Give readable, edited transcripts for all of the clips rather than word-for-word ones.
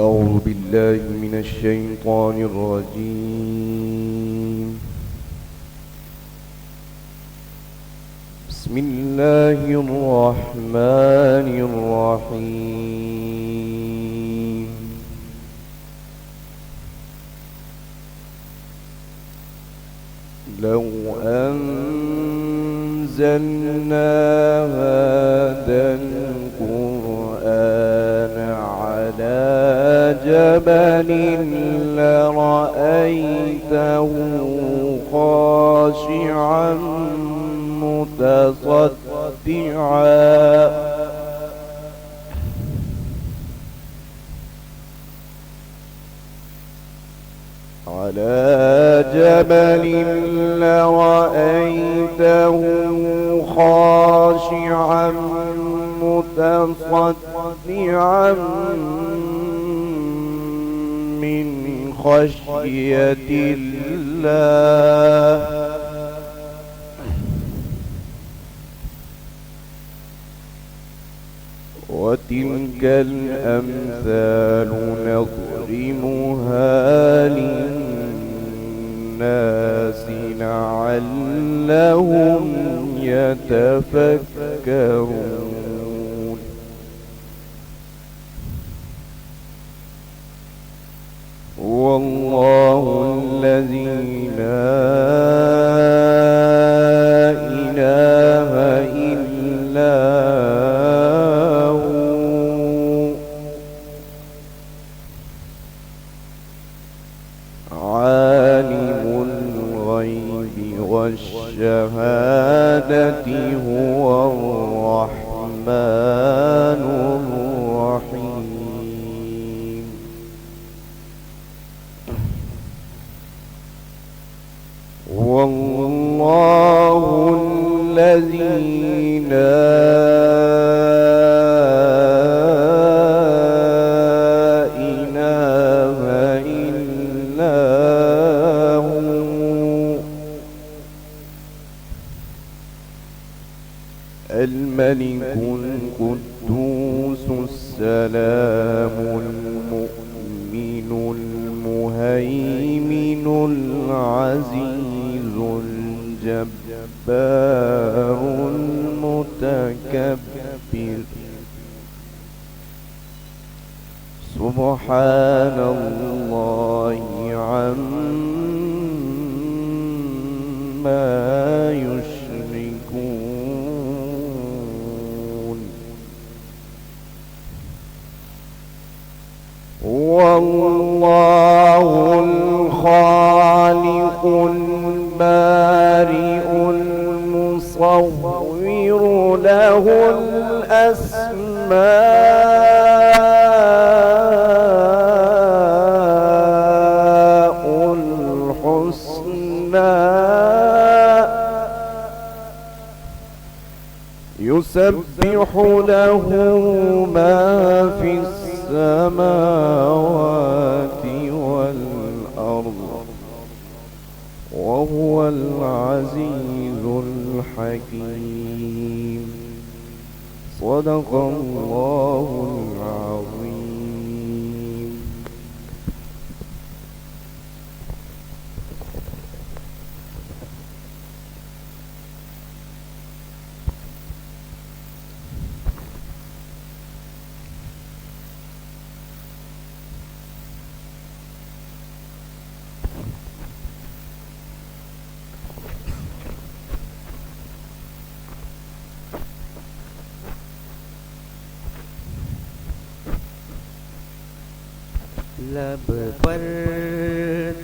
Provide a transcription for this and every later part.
أعوذ بالله من الشيطان الرجيم. بسم الله الرحمن الرحيم. لو أنزلنا هذا القرآن على جبل لرأيته خاشعا متصدعا على جبل لرأيته خاشعا متصدعا من خشية الله. وتلك الأمثال نضربها للناس لعلهم يتفكرون. والله الذي لا إله إلا هو عالم الغيب والشهادة هو الرحمن الرحيم. والله الذي لا إله إلا هو الملك القدوس السلام المؤمن المهيمن العزيز الجبار المتكبر. سبحان الله عما يشركون. الله الخالق البارئ المصور له الأسماء الحسنى يسبح له ما في السماوات والأرض وهو العزيز الحكيم صدق الله العظيم. لب پر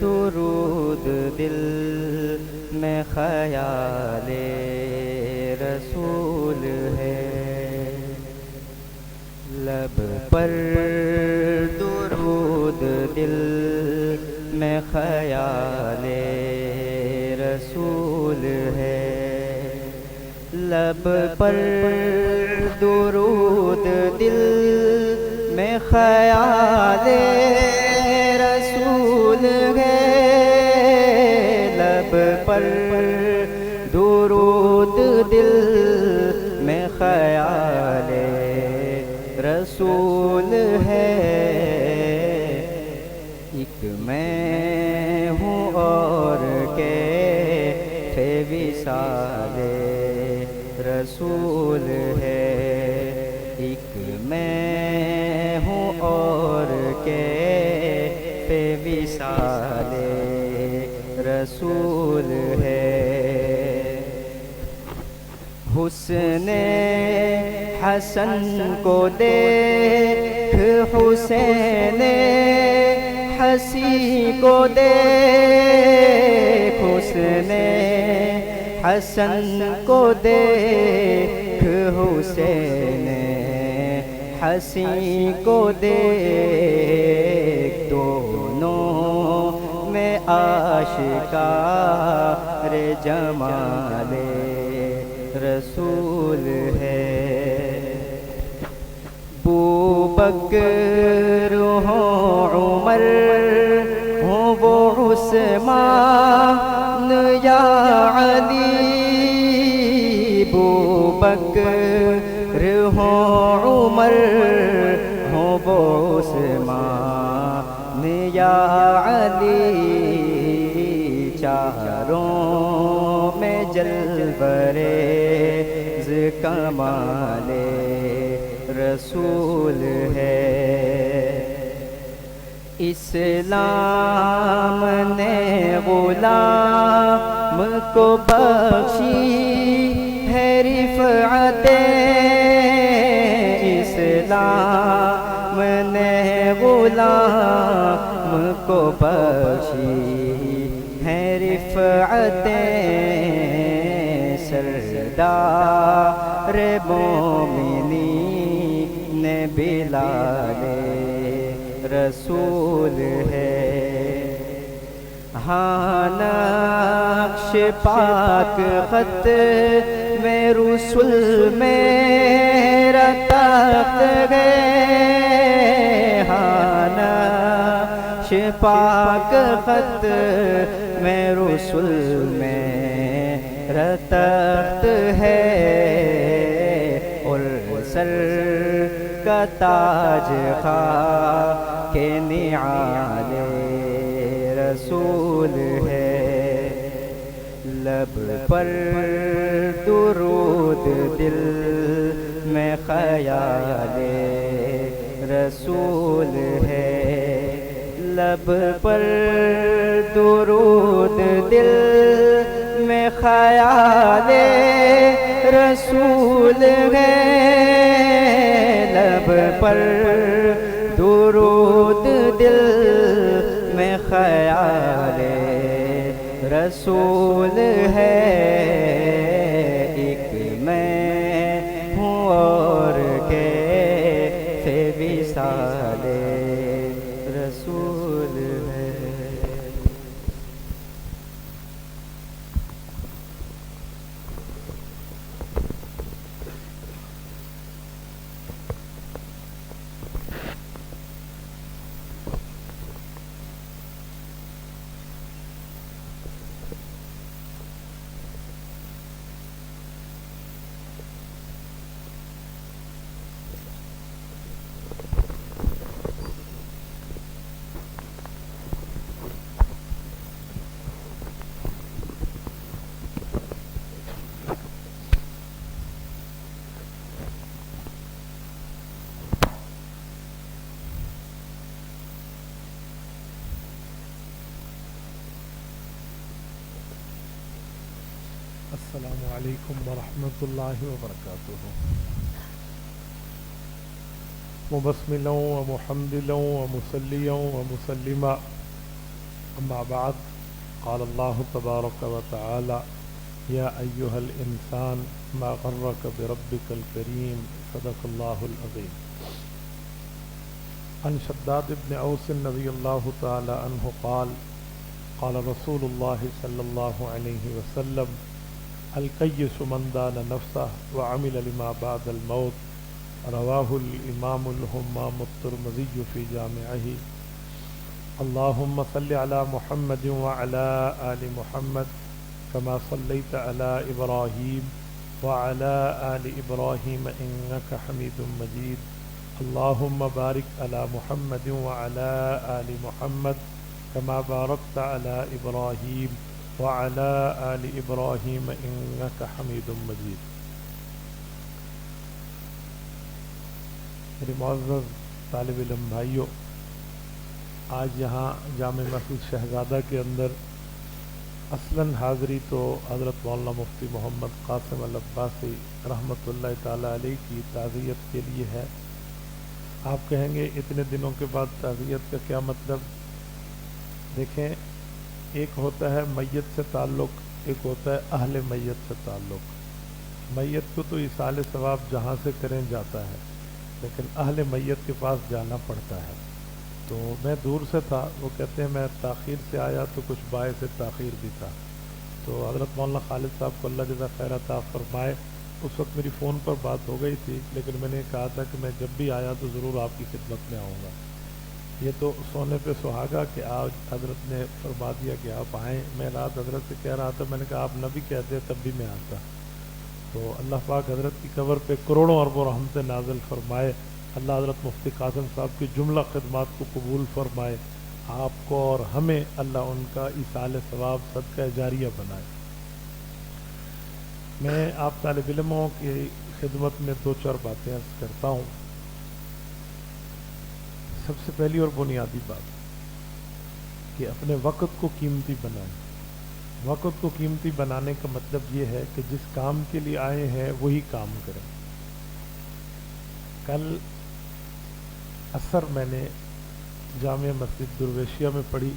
درود دل میں خیال رسول ہے. لب پر درود دل میں خیال رسول ہے. لب پر درود دل میں خیال رسول ہے. لب پر درود دل میں خیال رسول ہے. ایک میں ہوں اور کیف وصال رسول ہے. ایک میں ہوں اور کیف وصال رسول ہے. حسن حسن کو دیکھ حسین حسی کو دیکھ. حسن حسن کو دیکھ حسین حسی کو دیکھ. دونوں میں آشکار جمال رسول ہے. بوبکر ہوں عمر ہوں وہ عثمان یا علی. بوبکر ہوں عمر ہوں وہ عثمان یا علی. چاروں میں جلوریز کمال رسول ہے. اسلام نے غلام کو بخشی ہے رفعت. اسلام نے غلام کو بخشی ہے رفعت. سردار مومنین بلال رسول ہے. ہاں نقش پاک خط میں رسول میرا تخت ہے. ہاں نقش پاک خط میں رسول میرا تخت ہے. اور سر کا تاج خاک نعال رسول ہے. لب پر درود دل میں خیال رسول ہے. لب پر درود دل میں خیال رسول ہے. لب پر درود دل رسول ہے، ایک میں ہوں اور کیسے وصال رسول ہے۔ السلام علیکم ورحمۃ اللہ وبرکاتہ۔ مبسملا ومحمدلا ومصلیا ومسلما، اما بعد، قال اللہ تبارک وتعالی یا ایہا الانسان ما غرک بربک الکریم، صدق اللہ العظیم۔ عن شداد بن اوس رضی اللہ تعالی عنہ قال قال رسول اللہ صلی اللہ علیہ وسلم القیس من دان نفسه وعمل لما بعد الموت، رواہ الامام الہمام الترمذی فی جامعہ۔ اللہم صل علی محمد وعلی آل محمد کما صلیت علی ابراہیم وعلی آل ابراہیم انک حمید مجید۔ اللہم بارک علی محمد وعلی آل محمد کما بارکت علی ابراہیم وعلی آل ابراہیم انک حمید مجید۔ میرے معزز طالب علم بھائیوں، آج یہاں جامع مسجد شہزادہ کے اندر اصلاً حاضری تو حضرت مولانا مفتی محمد قاسم العباسی رحمۃ اللہ تعالی علیہ کی تعزیت کے لیے ہے۔ آپ کہیں گے اتنے دنوں کے بعد تعزیت کا کیا مطلب؟ دیکھیں، ایک ہوتا ہے میت سے تعلق، ایک ہوتا ہے اہل میت سے تعلق۔ میت کو تو ایصال ثواب جہاں سے کریں جاتا ہے، لیکن اہل میت کے پاس جانا پڑتا ہے۔ تو میں دور سے تھا، وہ کہتے ہیں میں تاخیر سے آیا تو کچھ باعث تاخیر بھی تھا۔ تو حضرت مولانا خالد صاحب کو اللہ جزا خیر عطا فرمائے، اس وقت میری فون پر بات ہو گئی تھی، لیکن میں نے کہا تھا کہ میں جب بھی آیا تو ضرور آپ کی خدمت میں آؤں گا۔ یہ تو سونے پہ سہاگا کہ آج حضرت نے فرما دیا کہ آپ آئیں۔ میں رات حضرت سے کہہ رہا تھا، میں نے کہا آپ نہ بھی کہتے تب بھی میں آتا۔ تو اللہ پاک حضرت کی قبر پہ کروڑوں اربوں رحمتیں نازل فرمائے۔ اللہ حضرت مفتی قاسم صاحب کی جملہ خدمات کو قبول فرمائے، آپ کو اور ہمیں اللہ ان کا ایصال ثواب صدقہ جاریہ بنائے۔ میں آپ طالب علموں کی خدمت میں دو چار باتیں عرض کرتا ہوں۔ سب سے پہلی اور بنیادی بات کہ اپنے وقت کو قیمتی بنائیں۔ وقت کو قیمتی بنانے کا مطلب یہ ہے کہ جس کام کے لیے آئے ہیں وہی کام کریں۔ کل عصر میں نے جامع مسجد درویشیہ میں پڑھی،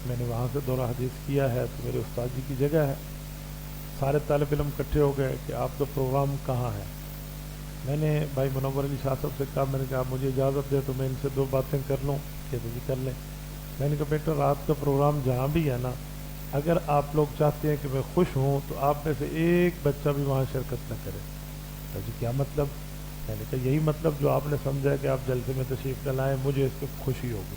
میں نے وہاں سے دورہ حدیث کیا ہے، تو میرے استاد جی کی جگہ ہے۔ سارے طالب علم اکٹھے ہو گئے کہ آپ کا پروگرام کہاں ہے۔ میں نے بھائی منور علی شاہ صاحب سے کہا، میں نے کہا مجھے اجازت دے تو میں ان سے دو باتیں کر لوں۔ کہتے جی کر لیں۔ میں نے کہا بیٹا رات کا پروگرام جہاں بھی ہے نا، اگر آپ لوگ چاہتے ہیں کہ میں خوش ہوں تو آپ میں سے ایک بچہ بھی وہاں شرکت نہ کرے۔ تو جی کیا مطلب؟ میں نے کہا یہی مطلب جو آپ نے سمجھا کہ آپ جلسے میں تشریف نہ لائیں، مجھے اس پہ خوشی ہوگی۔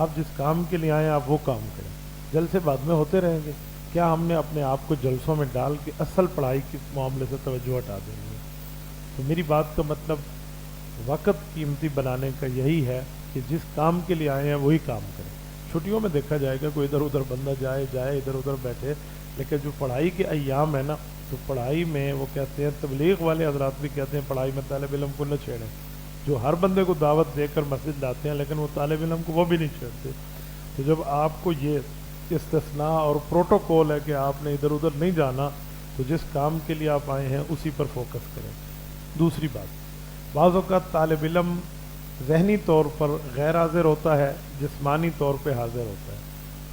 آپ جس کام کے لیے آئیں آپ وہ کام کریں، جلسے بعد میں ہوتے رہیں گے۔ کیا ہم نے اپنے آپ کو جلسوں میں ڈال کے اصل پڑھائی کے معاملے سے توجہ ہٹا دینی ہے؟ تو میری بات کا مطلب وقت قیمتی بنانے کا یہی ہے کہ جس کام کے لیے آئے ہیں وہی کام کریں۔ چھٹیوں میں دیکھا جائے گا کوئی ادھر ادھر بندہ جائے ادھر ادھر بیٹھے، لیکن جو پڑھائی کے ایام ہے نا، تو پڑھائی میں وہ کہتے ہیں، تبلیغ والے حضرات بھی کہتے ہیں پڑھائی میں طالب علم کو نہ چھیڑیں۔ جو ہر بندے کو دعوت دے کر مسجد لاتے ہیں لیکن وہ طالب علم کو وہ بھی نہیں چھیڑتے۔ تو جب آپ کو یہ استثناء اور پروٹوکول ہے کہ آپ نے ادھر ادھر نہیں جانا، تو جس کام کے لیے آپ آئے ہیں اسی پر فوکس کریں۔ دوسری بات، بعض اوقات طالب علم ذہنی طور پر غیر حاضر ہوتا ہے، جسمانی طور پہ حاضر ہوتا ہے۔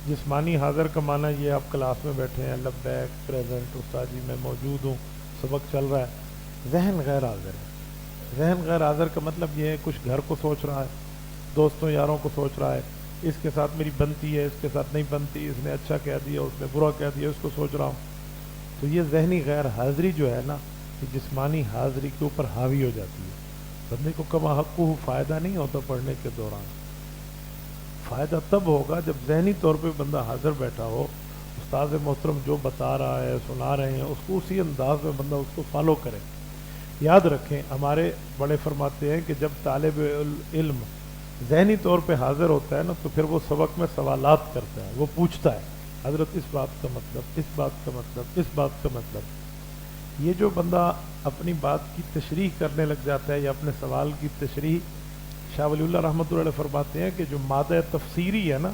جسمانی حاضر کا معنی یہ آپ کلاس میں بیٹھے ہیں، لبیک پریزنٹ استاد جی میں موجود ہوں، سبق چل رہا ہے، ذہن غیر حاضر ہے۔ ذہن غیر حاضر کا مطلب یہ ہے کچھ گھر کو سوچ رہا ہے، دوستوں یاروں کو سوچ رہا ہے، اس کے ساتھ میری بنتی ہے، اس کے ساتھ نہیں بنتی، اس نے اچھا کہہ دیا، اس نے برا کہہ دیا، اس کو سوچ رہا ہوں۔ تو یہ ذہنی غیر حاضری جو ہے نا، یہ جسمانی حاضری کے اوپر حاوی ہو جاتی ہے۔ بندے کو کما حقہ فائدہ نہیں ہوتا پڑھنے کے دوران، فائدہ تب ہوگا جب ذہنی طور پہ بندہ حاضر بیٹھا ہو، استاد محترم جو بتا رہا ہے، سنا رہے ہیں، اس کو اسی انداز میں بندہ اس کو فالو کرے۔ یاد رکھیں ہمارے بڑے فرماتے ہیں کہ جب طالب علم ذہنی طور پہ حاضر ہوتا ہے نا، تو پھر وہ سبق میں سوالات کرتا ہے، وہ پوچھتا ہے حضرت اس بات کا مطلب، اس بات کا مطلب، اس بات کا مطلب۔ یہ جو بندہ اپنی بات کی تشریح کرنے لگ جاتا ہے یا اپنے سوال کی تشریح، شاہ ولی اللہ رحمۃ اللہ علیہ فرماتے ہیں کہ جو مادہ تفسیری ہے نا،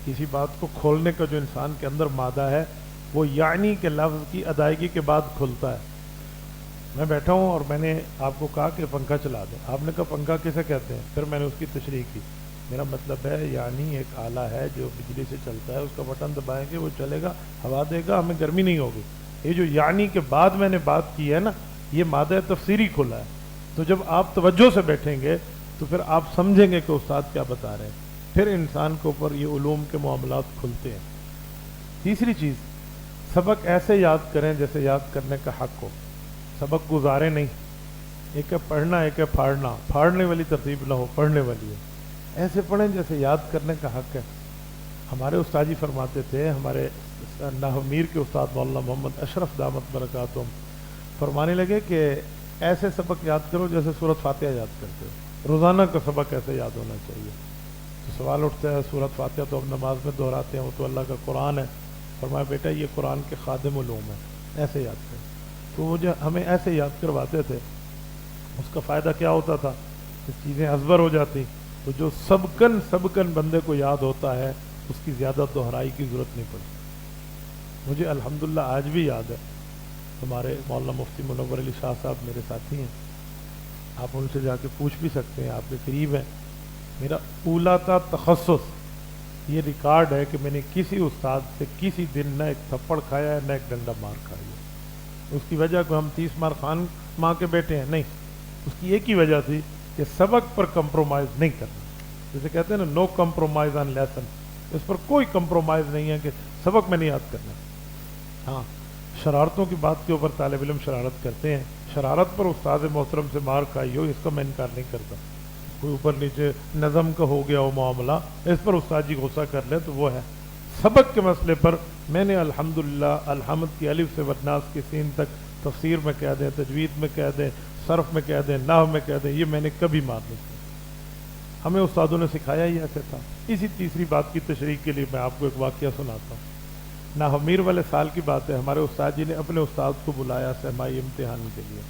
کسی بات کو کھولنے کا جو انسان کے اندر مادہ ہے، وہ یعنی کے لفظ کی ادائیگی کے بعد کھلتا ہے۔ میں بیٹھا ہوں اور میں نے آپ کو کہا کہ پنکھا چلا دیں، آپ نے کہا پنکھا کسے کہتے ہیں، پھر میں نے اس کی تشریح کی، میرا مطلب ہے یعنی ایک آلہ ہے جو بجلی سے چلتا ہے، اس کا بٹن دبائیں گے وہ چلے گا، ہوا دے گا، ہمیں گرمی نہیں ہوگی۔ یہ جو یعنی کے بعد میں نے بات کی ہے نا، یہ مادہ تفسیری کھلا ہے۔ تو جب آپ توجہ سے بیٹھیں گے تو پھر آپ سمجھیں گے کہ استاد کیا بتا رہے ہیں، پھر انسان کے اوپر یہ علوم کے معاملات کھلتے ہیں۔ تیسری چیز، سبق ایسے یاد کریں جیسے یاد کرنے کا حق ہو، سبق گزارے نہیں۔ ایک ہے پڑھنا، ایک ہے پھاڑنا، پھاڑنے والی ترتیب نہ ہو، پڑھنے والی ہے۔ ایسے پڑھیں جیسے یاد کرنے کا حق ہے۔ ہمارے استاد جی فرماتے تھے، ہمارے نحو میر کے استاد مولانا محمد اشرف دامت برکاتہم فرمانے لگے کہ ایسے سبق یاد کرو جیسے سورۃ فاتحہ یاد کرتے ہو، روزانہ کا سبق ایسے یاد ہونا چاہیے۔ تو سوال اٹھتا ہے سورۃ فاتحہ تو اب نماز میں دہراتے ہیں، وہ تو اللہ کا قرآن ہے۔ فرمایا بیٹا یہ قرآن کے خادم علوم ہے، ایسے یاد کریں۔ تو وہ جو ہمیں ایسے یاد کرواتے تھے، اس کا فائدہ کیا ہوتا تھا کہ چیزیں ازبر ہو جاتی، تو جو سبکن بندے کو یاد ہوتا ہے اس کی زیادہ دہرائی کی ضرورت نہیں پڑتی۔ مجھے الحمدللہ آج بھی یاد ہے، ہمارے مولانا مفتی منور علی شاہ صاحب میرے ساتھی ہیں، آپ ان سے جا کے پوچھ بھی سکتے ہیں، آپ کے قریب ہیں۔ میرا اولا تا تخصص یہ ریکارڈ ہے کہ میں نے کسی استاد سے کسی دن نہ ایک تھپڑ کھایا ہے نہ ایک ڈنڈا مار کھایا ہے۔ اس کی وجہ کو ہم 30 مار خان ماں کے بیٹے ہیں نہیں، اس کی ایک ہی وجہ تھی کہ سبق پر کمپرومائز نہیں کرنا۔ جیسے کہتے ہیں نا نو کمپرومائز آن لیسن، اس پر کوئی کمپرومائز نہیں ہے کہ سبق میں نہیں یاد کرنا۔ ہاں شرارتوں کی بات کے اوپر طالب علم شرارت کرتے ہیں، شرارت پر استاد محترم سے مار کھائی ہو اس کا میں انکار نہیں کرتا، کوئی اوپر نیچے نظم کا ہو گیا ہو معاملہ، اس پر استاد جی غصہ کر لیں تو وہ ہے۔ سبق کے مسئلے پر میں نے الحمدللہ الحمد کی الف سے والناس کی سین تک تفسیر میں کہہ دیں، تجوید میں کہہ دیں، صرف میں کہہ دیں، نحو میں کہہ دیں، یہ میں نے کبھی مار نہیں کیا۔ ہمیں استادوں نے سکھایا ہی ایسے تھا۔ اسی تیسری بات کی تشریح کے لیے میں آپ کو ایک واقعہ سناتا ہوں۔ نحو میر والے سال کی بات ہے، ہمارے استاد جی نے اپنے استاد کو بلایا سہمائی امتحان کے لیے،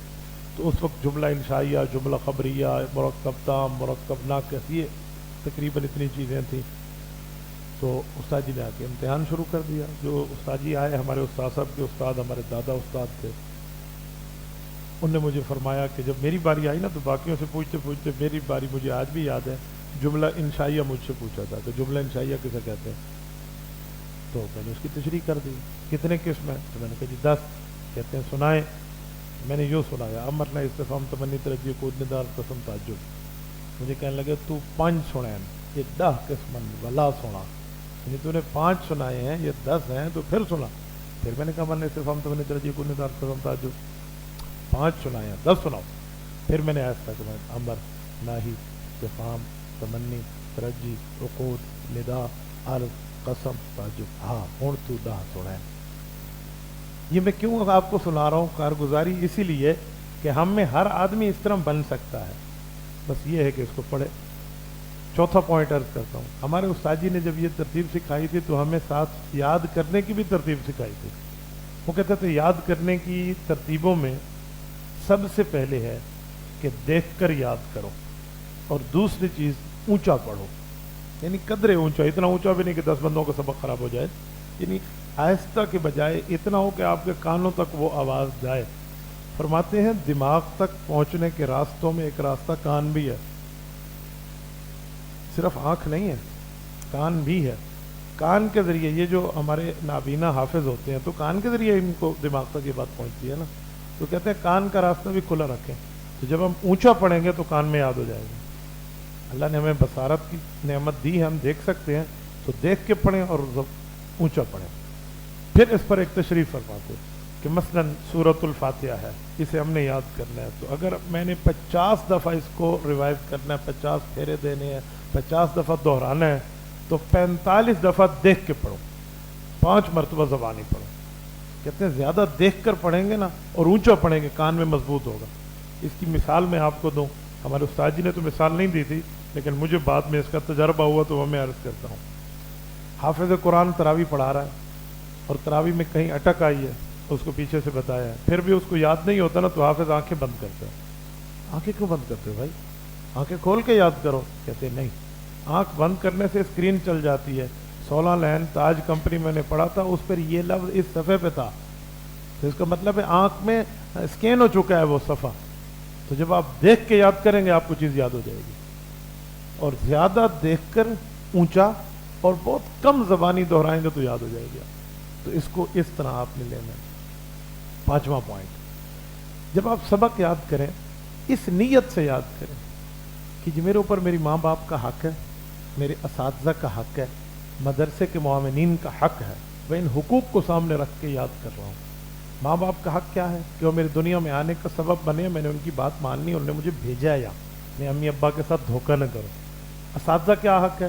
تو اس وقت جملہ انشائیہ، جملہ خبریہ، مرکب تام، مرکب ناقص، یہ تقریباً اتنی چیزیں تھیں۔ تو استاد جی نے آ کے امتحان شروع کر دیا۔ جو استاد جی آئے ہمارے استاد صاحب کے استاد ہمارے دادا استاد تھے، ان نے مجھے فرمایا کہ جب میری باری آئی نا تو باقیوں سے پوچھتے پوچھتے میری باری مجھے آج بھی یاد ہے، جملہ انشائیہ مجھ سے پوچھا تھا کہ جملہ انشائیہ کسے کہتے ہیں، تو میں نے اس کی تشریح کر دی۔ کتنے قسم ہیں؟ تو میں نے کہا جی 10۔ کہتے ہیں سنائیں۔ میں نے یوں سنایا، امر نہ استفہام تمنی ترجیح کود ندار قسم تعجب۔ مجھے کہنے لگے تو 5 سنائیں، یہ 10 قسمن ولا سنا، یعنی تو نے 5 سنائے ہیں، یہ 10 ہیں تو پھر سنا۔ پھر میں نے کہا امر نہ استفہام تمنی ترجیح کود ندار قسم تعجب، 5 سنائے ہیں، 10 سناؤ۔ پھر میں نے ایسا کہ امر، ناہی، استفہام، تمنی، ترجیح، عقود، ندا، عرض، قسم، تعجب، ہاں ہوں تو 10 سنائے۔ یہ میں کیوں آپ کو سنا رہا ہوں کارگزاری؟ اسی لیے کہ ہم میں ہر آدمی اس طرح بن سکتا ہے، بس یہ ہے کہ اس کو پڑھے۔ چوتھا پوائنٹ عرض کرتا ہوں، ہمارے استاد جی نے جب یہ ترتیب سکھائی تھی تو ہمیں ساتھ یاد کرنے کی بھی ترتیب سکھائی تھی۔ وہ کہتے تھے یاد کرنے کی ترتیبوں میں سب سے پہلے ہے کہ دیکھ کر یاد کرو، اور دوسری چیز اونچا پڑھو، یعنی قدرے اونچا، اتنا اونچا بھی نہیں کہ 10 بندوں کا سبق خراب ہو جائے، یعنی آہستہ کے بجائے اتنا ہو کہ آپ کے کانوں تک وہ آواز جائے۔ فرماتے ہیں دماغ تک پہنچنے کے راستوں میں ایک راستہ کان بھی ہے، صرف آنکھ نہیں ہے، کان بھی ہے۔ کان کے ذریعے یہ جو ہمارے نابینا حافظ ہوتے ہیں تو کان کے ذریعے ان کو دماغ تک یہ بات پہنچتی ہے نا، تو کہتے ہیں کان کا راستہ بھی کھلا رکھیں، تو جب ہم اونچا پڑھیں گے تو کان میں یاد ہو جائے گا۔ اللہ نے ہمیں بصارت کی نعمت دی ہے، ہم دیکھ سکتے ہیں تو دیکھ کے پڑھیں اور اونچا پڑھیں۔ پھر اس پر ایک تشریف فرماتے کہ مثلا سورۃ الفاتحہ ہے، اسے ہم نے یاد کرنا ہے، تو اگر میں نے 50 دفعہ اس کو ریوائو کرنا ہے، 50 پھیرے دینے ہیں، 50 دفعہ دہرانا ہے، تو 45 دفعہ دیکھ کے پڑھو، 5 مرتبہ زبانی پڑھو۔ کہتے ہیں زیادہ دیکھ کر پڑھیں گے نا اور اونچا پڑھیں گے، کان میں مضبوط ہوگا۔ اس کی مثال میں آپ کو دوں، ہمارے استاد جی نے تو مثال نہیں دی تھی، لیکن مجھے بعد میں اس کا تجربہ ہوا تو وہ میں عرض کرتا ہوں۔ حافظ قرآن تراویح پڑھا رہا ہے اور تراویح میں کہیں اٹک آئی ہے، اس کو پیچھے سے بتایا ہے، پھر بھی اس کو یاد نہیں ہوتا نا، تو حافظ آنکھیں بند کرتا ہے۔ آنکھیں کیوں بند کرتے ہو بھائی؟ آنکھیں کھول کے یاد کرو۔ کہتے نہیں، آنکھ بند کرنے سے اسکرین چل جاتی ہے۔ 16 لائن تاج کمپنی میں نے پڑھا تھا، اس پر یہ لفظ اس صفحے پہ تھا، تو اس کا مطلب ہے آنکھ میں اسکین ہو چکا ہے وہ صفحہ، تو جب آپ دیکھ کے یاد کریں گے آپ کو چیز یاد ہو جائے گی۔ اور زیادہ دیکھ کر اونچا اور بہت کم زبانی دہرائیں گے تو یاد ہو جائے گا۔ تو اس کو اس طرح آپ نے لینا ہے۔ 5واں پوائنٹ، جب آپ سبق یاد کریں اس نیت سے یاد کریں کہ جی میرے اوپر میری ماں باپ کا حق ہے، میرے اساتذہ کا حق ہے، مدرسے کے معاونین کا حق ہے، میں ان حقوق کو سامنے رکھ کے یاد کر رہا ہوں۔ ماں باپ کا حق کیا ہے کہ وہ میری دنیا میں آنے کا سبب بنے، میں نے ان کی بات ماننی، انہوں نے مجھے بھیجا، یا میں امی ابا کے ساتھ دھوکہ نہ کروں۔ اساتذہ کیا حق ہے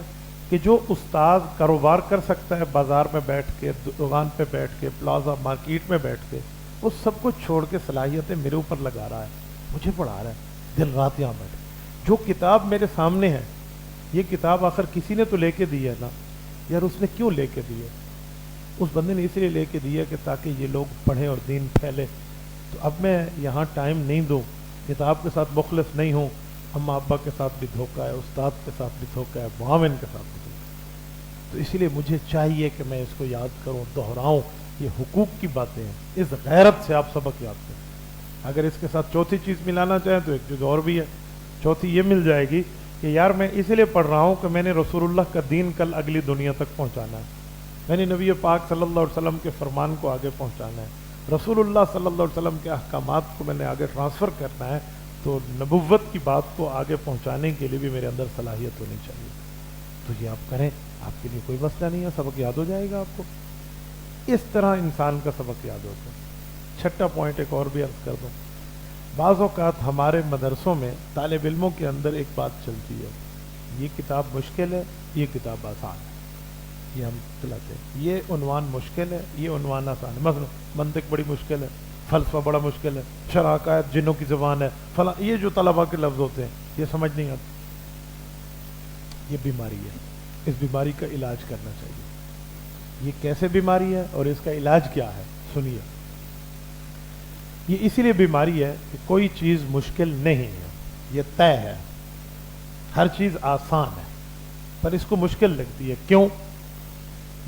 کہ جو استاد کاروبار کر سکتا ہے بازار میں بیٹھ کے، دکان پہ بیٹھ کے، پلازا مارکیٹ میں بیٹھ کے، وہ سب کچھ چھوڑ کے صلاحیتیں میرے اوپر لگا رہا ہے، مجھے پڑھا رہا ہے دن رات یہاں بیٹھ۔ جو کتاب میرے سامنے ہے، یہ کتاب آخر کسی نے تو لے کے دی ہے نا یار، اس نے کیوں لے کے دی ہے؟ اس بندے نے اس لیے لے کے دی ہے کہ تاکہ یہ لوگ پڑھیں اور دین پھیلے۔ تو اب میں یہاں ٹائم نہیں دوں، کتاب کے ساتھ مخلص نہیں ہوں، اماں ابا کے ساتھ بھی دھوکہ ہے، استاد کے ساتھ بھی دھوکہ ہے، معاون کے ساتھ بھی دھوکہ ہے۔ تو اسی لیے مجھے چاہیے کہ میں اس کو یاد کروں، دہراؤں۔ یہ حقوق کی باتیں ہیں، اس غیرت سے آپ سبق یاد کریں۔ اگر اس کے ساتھ چوتھی چیز ملانا چاہیں تو ایک چیز اور بھی ہے، چوتھی یہ مل جائے گی کہ یار میں اس لیے پڑھ رہا ہوں کہ میں نے رسول اللہ کا دین کل اگلی دنیا تک پہنچانا ہے، میں نے نبی پاک صلی اللہ علیہ وسلم کے فرمان کو آگے پہنچانا ہے، رسول اللہ صلی اللہ علیہ وسلم کے احکامات کو میں نے آگے ٹرانسفر کرنا ہے، تو نبوت کی بات کو آگے پہنچانے کے لیے بھی میرے اندر صلاحیت ہونی چاہیے۔ تو یہ آپ کریں، آپ کے لیے کوئی مسئلہ نہیں ہے، سبق یاد ہو جائے گا آپ کو۔ اس طرح انسان کا سبق یاد ہوتا ہے۔ 6واں پوائنٹ ایک اور بھی عرض کر دوں، بعض اوقات ہمارے مدرسوں میں طالب علموں کے اندر ایک بات چلتی ہے، یہ کتاب مشکل ہے، یہ کتاب آسان ہے، یہ ہم چلاتے ہیں، یہ عنوان مشکل ہے، یہ عنوان آسان ہے۔ مثلا منطق بڑی مشکل ہے، فلسفہ بڑا مشکل ہے، شرح عقائد جنوں کی زبان ہے، فلاں، یہ جو طلباء کے لفظ ہوتے ہیں یہ سمجھ نہیں آتے۔ یہ بیماری ہے، اس بیماری کا علاج کرنا چاہیے۔ یہ کیسے بیماری ہے اور اس کا علاج کیا ہے، سنیے۔ یہ اسی لیے بیماری ہے کہ کوئی چیز مشکل نہیں ہے، یہ طے ہے، ہر چیز آسان ہے، پر اس کو مشکل لگتی ہے۔ کیوں؟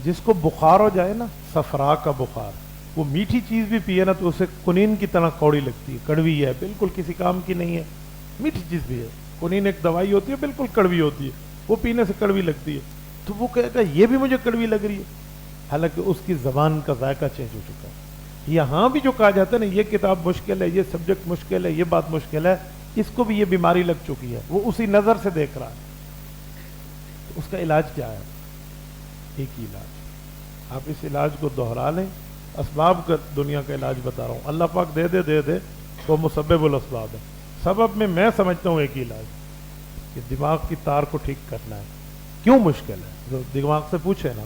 جس کو بخار ہو جائے نا، صفرا کا بخار، وہ میٹھی چیز بھی پیے نا تو اسے کنین کی طرح کوڑی لگتی ہے، کڑوی ہے، بالکل کسی کام کی نہیں ہے، میٹھی چیز بھی ہے، کنین ایک دوائی ہوتی ہے، بالکل کڑوی ہوتی ہے، وہ پینے سے کڑوی لگتی ہے، تو وہ کہے گا یہ بھی مجھے کڑوی لگ رہی ہے، حالانکہ اس کی زبان کا ذائقہ چینج ہو چکا ہے۔ یہاں بھی جو کہا جاتا ہے نا یہ کتاب مشکل ہے، یہ سبجیکٹ مشکل ہے، یہ بات مشکل ہے، اس کو بھی یہ بیماری لگ چکی ہے، وہ اسی نظر سے دیکھ رہا ہے۔ تو اس کا علاج کیا ہے؟ ایک ہی علاج، آپ اس علاج کو دہرا لیں۔ اسباب کا دنیا کا علاج بتا رہا ہوں، اللہ پاک دے دے تو مسبب الاسباب ہے، سبب میں میں ہوں ایک ہی علاج کہ دماغ کی تار کو ٹھیک کرنا ہے۔ کیوں مشکل ہے؟ جو دماغ سے پوچھے نا،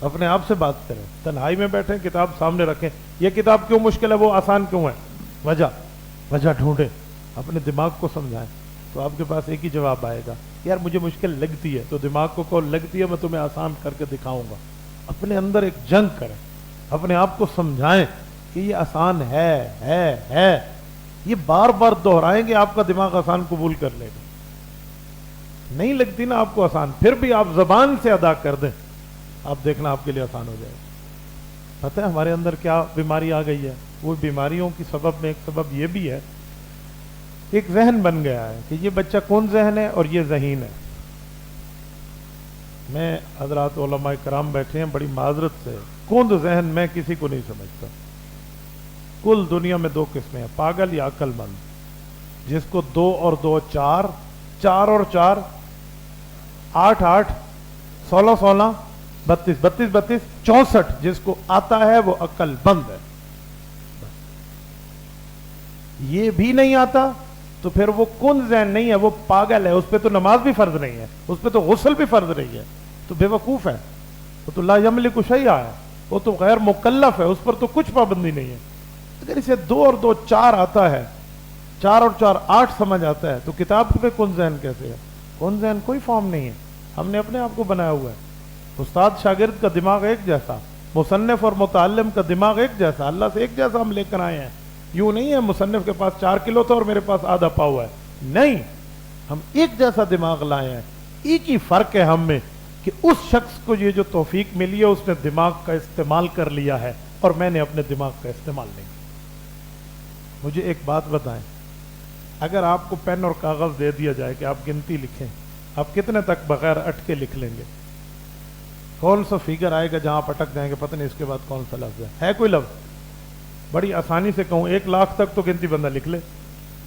اپنے آپ سے بات کریں، تنہائی میں بیٹھیں، کتاب سامنے رکھیں، یہ کتاب کیوں مشکل ہے، وہ آسان کیوں ہے، وجہ ڈھونڈیں، اپنے دماغ کو سمجھائیں، تو آپ کے پاس ایک ہی جواب آئے گا، یار مجھے مشکل لگتی ہے، تو دماغ کو کہو لگتی ہے، میں تمہیں آسان کر کے دکھاؤں گا۔ اپنے اندر ایک جنگ کریں، اپنے آپ کو سمجھائیں کہ یہ آسان ہے، یہ بار بار دہرائیں گے، آپ کا دماغ آسان قبول کر لے گا۔ نہیں لگتی نا آپ کو آسان، پھر بھی آپ زبان سے ادا کر دیں، آپ دیکھنا آپ کے لیے آسان ہو جائے گا۔ پتہ ہے ہمارے اندر کیا بیماری آ گئی ہے؟ وہ بیماریوں کی سبب میں ایک سبب یہ بھی ہے، ایک ذہن بن گیا ہے کہ یہ بچہ کون ذہن ہے اور یہ ذہین ہے۔ میں حضرات علماء کرام بیٹھے ہیں، بڑی معذرت سے کند ذہن میں کسی کو نہیں سمجھتا۔ کل دنیا میں دو قسمیں ہیں، پاگل یا عقل مند، جس کو 2 اور 2 4، 4 اور 4 8 8، 16 16، 32 32 32 64، جس کو آتا ہے وہ عقل مند ہے۔ یہ بھی نہیں آتا تو پھر وہ کن ذہن نہیں ہے، وہ پاگل ہے، اس پہ تو نماز بھی فرض نہیں ہے، اس پہ تو غسل بھی فرض نہیں ہے، تو بے وقوف ہے، وہ تو لا یملک شیئا ہے، وہ تو غیر مکلف ہے، اس پر تو کچھ پابندی نہیں ہے۔ اگر اسے 2 اور 2 4 آتا ہے، 4 اور 4 8 سمجھ آتا ہے، تو کتاب پہ کن ذہن کیسے ہے؟ کن ذہن کوئی فارم نہیں ہے، ہم نے اپنے آپ کو بنایا ہوا ہے۔ استاد شاگرد کا دماغ ایک جیسا، مصنف اور متعلم کا دماغ ایک جیسا، اللہ سے ایک جیسا ہم لے کر آئے ہیں۔ یوں نہیں ہے مصنف کے پاس 4 کلو تھا اور میرے پاس آدھا پاؤ ہے، نہیں، ہم ایک جیسا دماغ لائے ہیں۔ ایک ہی فرق ہے ہم میں کہ اس شخص کو یہ جو توفیق ملی ہے اس نے دماغ کا استعمال کر لیا ہے اور میں نے اپنے دماغ کا استعمال نہیں۔ مجھے ایک بات بتائیں، اگر آپ کو پین اور کاغذ دے دیا جائے کہ آپ گنتی لکھیں، آپ کتنے تک بغیر اٹکے لکھ لیں گے؟ کون سا فیگر آئے گا جہاں آپ اٹک جائیں گے پتہ نہیں اس کے بعد کون سا لفظ ہے کوئی لفظ؟ بڑی آسانی سے کہوں 1 لاکھ تک تو گنتی بندہ لکھ لے،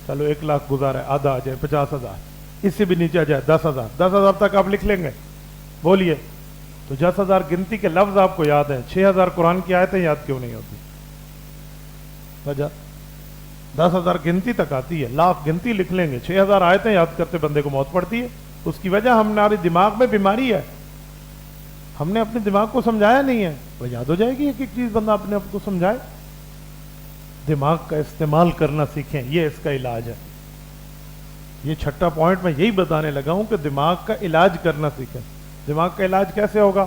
چلو 1 لاکھ گزارا ہے، آدھا آ جائے 50,000، اس سے بھی نیچے آ جائے 10,000، 10,000 تک آپ لکھ لیں گے؟ بولیے تو 10,000 گنتی کے لفظ آپ کو یاد ہیں، 6,000 قرآن کی آیتیں یاد کیوں نہیں ہوتی؟ وجہ 10,000 گنتی تک آتی ہے، لاکھ گنتی لکھ لیں گے، 6,000 آیتیں یاد کرتے بندے کو موت پڑتی ہے۔ اس کی وجہ ہمارے دماغ میں بیماری ہے، ہم نے اپنے دماغ کو سمجھایا نہیں ہے، وہ یاد ہو جائے گی ایک ایک چیز بندہ اپنے آپ کو سمجھائے۔ دماغ کا استعمال کرنا سیکھیں، یہ اس کا علاج ہے۔ یہ 6واں پوائنٹ میں یہی بتانے لگا ہوں کہ دماغ کا علاج کرنا سیکھیں۔ دماغ کا علاج کیسے ہوگا؟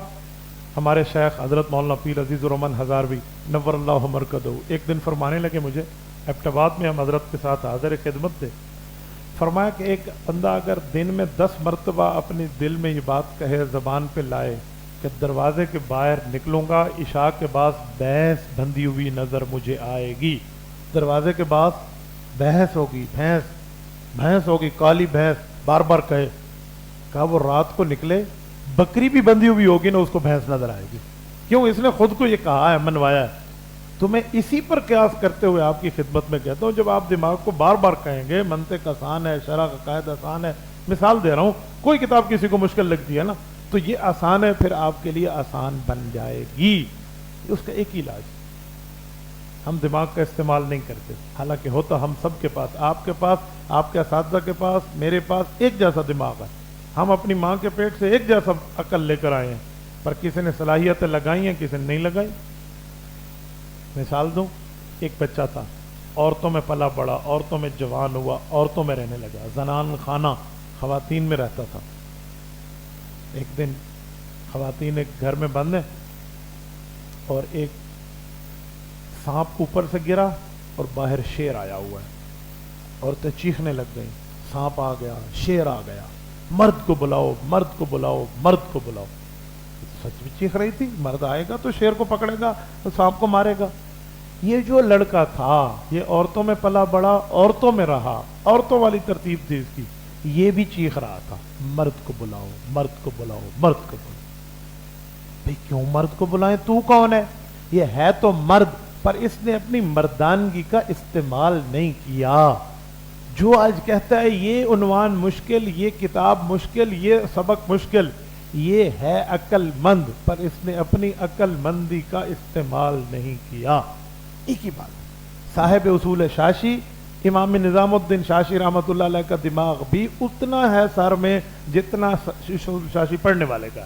ہمارے شیخ حضرت مولانا پیر عزیز الرحمن ہزاروی نور اللہ مرکزہ ایک دن فرمانے لگے، مجھے ایبٹ آباد میں ہم حضرت کے ساتھ حاضر خدمت تھے، فرمایا کہ ایک بندہ اگر دن میں 10 مرتبہ اپنی دل میں یہ بات کہے، زبان پہ لائے کہ دروازے کے باہر نکلوں گا، عشاء کے بعد بھینس بندھی ہوئی نظر مجھے آئے گی، دروازے کے بعد بھینس ہوگی، بھینس ہوگی، کالی بھینس، بار بار کہے، کہا وہ رات کو نکلے بکری بھی بندھی ہوئی ہوگی نا، اس کو بھینس نظر آئے گی۔ کیوں؟ اس نے خود کو یہ کہا ہے، منوایا ہے۔ تو میں اسی پر قیاس کرتے ہوئے آپ کی خدمت میں کہتا ہوں، جب آپ دماغ کو بار بار کہیں گے منطق آسان ہے، شرع کا قاعدہ آسان ہے، مثال دے رہا ہوں، کوئی کتاب کسی کو مشکل لگتی ہے نا، تو یہ آسان ہے، پھر آپ کے لیے آسان بن جائے گی۔ اس کا ایک ہی علاج، ہم دماغ کا استعمال نہیں کرتے، حالانکہ ہوتا ہم سب کے پاس، آپ کے پاس، آپ کے اساتذہ کے پاس، میرے پاس ایک جیسا دماغ ہے، ہم اپنی ماں کے پیٹ سے ایک جیسا عقل لے کر آئے ہیں، پر کسی نے صلاحیتیں لگائی ہیں، کسی نے نہیں لگائی۔ مثال دوں، ایک بچہ تھا، عورتوں میں پلا بڑا، عورتوں میں جوان ہوا، عورتوں میں رہنے لگا، زنان خانہ، خواتین میں رہتا تھا۔ ایک دن خواتین ایک گھر میں بند ہیں اور ایک سانپ اوپر سے گرا اور باہر شیر آیا ہوا ہے، عورتیں چیخنے لگ گئیں، سانپ آ گیا، شیر آ گیا، مرد کو بلاؤ، مرد کو بلاؤ، مرد کو بلاؤ۔ سچ بھی چیخ رہی تھی، مرد آئے گا تو شیر کو پکڑے گا تو سانپ کو مارے گا۔ یہ جو لڑکا تھا یہ عورتوں میں پلا بڑا، عورتوں میں رہا، عورتوں والی ترتیب تھی اس کی، یہ بھی چیخ رہا تھا، مرد کو بلاؤ، مرد کو بلاؤ، مرد کو بلاؤ۔ بھئی کیوں مرد کو بلائیں؟ تو کون ہے؟ یہ ہے تو مرد، پر اس نے اپنی مردانگی کا استعمال نہیں کیا۔ جو آج کہتا ہے یہ عنوان مشکل، یہ کتاب مشکل، یہ سبق مشکل، یہ ہے عقل مند، پر اس نے اپنی عقل مندی کا استعمال نہیں کیا۔ ایک ہی بات، صاحب اصول شاشی امام نظام الدین شاشی رحمۃ اللہ علیہ کا دماغ بھی اتنا ہے سر میں جتنا اصول شاشی پڑھنے والے کا۔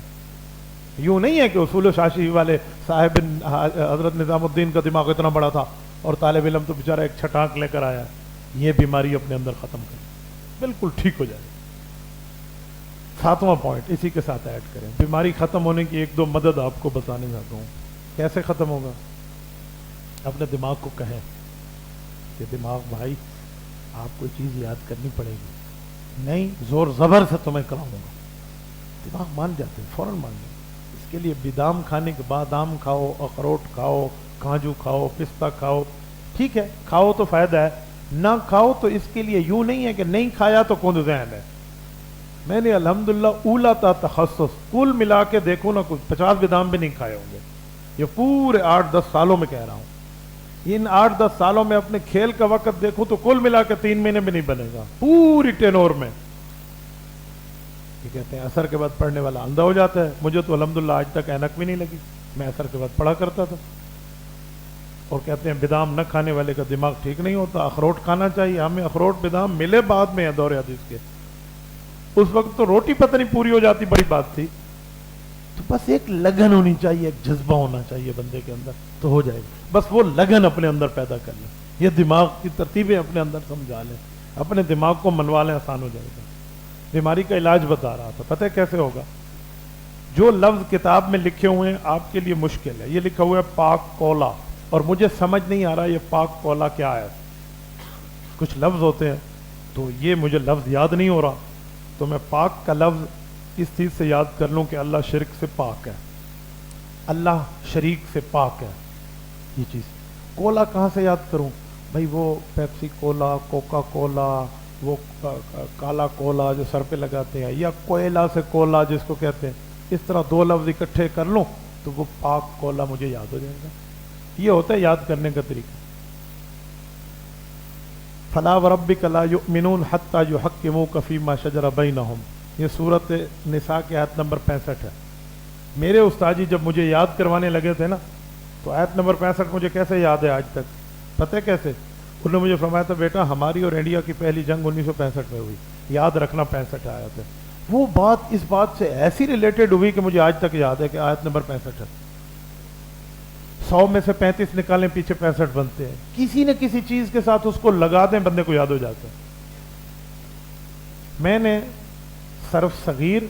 یوں نہیں ہے کہ اصول شاشی والے صاحب حضرت نظام الدین کا دماغ اتنا بڑا تھا اور طالب علم تو بیچارہ ایک چھٹانک لے کر آیا، یہ بیماری اپنے اندر ختم کرے، بالکل ٹھیک ہو جائے۔ 7واں پوائنٹ اسی کے ساتھ ایڈ کریں، بیماری ختم ہونے کی 1-2 مدد آپ کو بتانے چاہتا ہوں۔ کیسے ختم ہوگا؟ اپنے دماغ کو کہیں کہ دماغ بھائی آپ کوئی چیز یاد کرنی پڑے گی، نہیں زور زبر سے تمہیں کراؤں گا۔ دماغ مان جاتے ہیں، فوراً مان جاتے ہیں۔ اس کے لیے بادام کھانے کے بادام کھاؤ، اخروٹ کھاؤ، کاجو کھاؤ، پستہ کھاؤ، ٹھیک ہے، کھاؤ تو فائدہ ہے، نہ کھاؤ تو اس کے لیے یوں نہیں ہے کہ نہیں کھایا تو کند ذہن ہے۔ میں نے الحمدللہ اولا تا تخصص کل ملا کے دیکھو نا کچھ 50 بادام بھی نہیں کھائے ہوں گے، یہ پورے 8-10 سالوں میں کہہ رہا ہوں، ان 8-10 سالوں میں اپنے کھیل کا وقت دیکھو تو کل ملا کے 3 مہینے بھی نہیں بنے گا پوری ٹینور میں۔ یہ کہتے ہیں عصر کے بعد پڑھنے والا اندھا ہو جاتا ہے، مجھے تو الحمدللہ آج تک اینک بھی نہیں لگی، میں عصر کے بعد پڑھا کرتا تھا۔ اور کہتے ہیں بادام نہ کھانے والے کا دماغ ٹھیک نہیں ہوتا، اخروٹ کھانا چاہیے، ہمیں اخروٹ بادام ملے بعد میں ہے دور حدیث کے، اس وقت تو روٹی پتہ نہیں پوری ہو جاتی بڑی بات تھی۔ تو بس ایک لگن ہونی چاہیے، ایک جذبہ ہونا چاہیے بندے کے اندر تو ہو جائے گا، بس وہ لگن اپنے اندر پیدا کر لیں، یہ دماغ کی ترتیبیں اپنے اندر سمجھا لیں، اپنے دماغ کو منوا لیں، آسان ہو جائے گا۔ بیماری کا علاج بتا رہا تھا، پتہ کیسے ہوگا؟ جو لفظ کتاب میں لکھے ہوئے ہیں آپ کے لیے مشکل ہے، یہ لکھا ہوا ہے پاک کولا، اور مجھے سمجھ نہیں آ رہا یہ پاک کولا کیا ہے، کچھ لفظ ہوتے ہیں تو یہ مجھے لفظ یاد نہیں ہو رہا، تو میں پاک کا لفظ اس چیز سے یاد کر لوں کہ اللہ شرک سے پاک ہے، اللہ شریک سے پاک ہے، یہ چیز۔ کولا کہاں سے یاد کروں بھائی؟ وہ پیپسی کولا، کوکا کولا، وہ کالا کولا جو سر پہ لگاتے ہیں، یا کوئلہ سے کولا جس کو کہتے ہیں، اس طرح 2 لفظ اکٹھے کر لوں تو وہ پاک کولا مجھے یاد ہو جائے گا۔ یہ ہوتا ہے یاد کرنے کا طریقہ۔ فلا وربک لا یؤمنون حتی یحکموک فیما شجر بینہم، یہ سورۃ نساء کی آیت نمبر 65 ہے۔ میرے استاد جی جب مجھے یاد کروانے لگے تھے نا تو آیت نمبر 65 مجھے کیسے یاد ہے آج تک، پتہ ہے کیسے؟ انہوں نے مجھے فرمایا تھا بیٹا ہماری اور انڈیا کی پہلی جنگ 1965 میں ہوئی، یاد رکھنا 65 آیت ہے۔ وہ بات اس بات سے ایسی ریلیٹڈ ہوئی کہ مجھے آج تک یاد ہے کہ آیت نمبر 65 ہے۔ 100 میں سے 35 نکالیں پیچھے 65 بنتے ہیں، کسی نہ کسی چیز کے ساتھ اس کو لگا دیں بندے کو یاد ہو جاتا ہے۔ میں نے صرف صغیر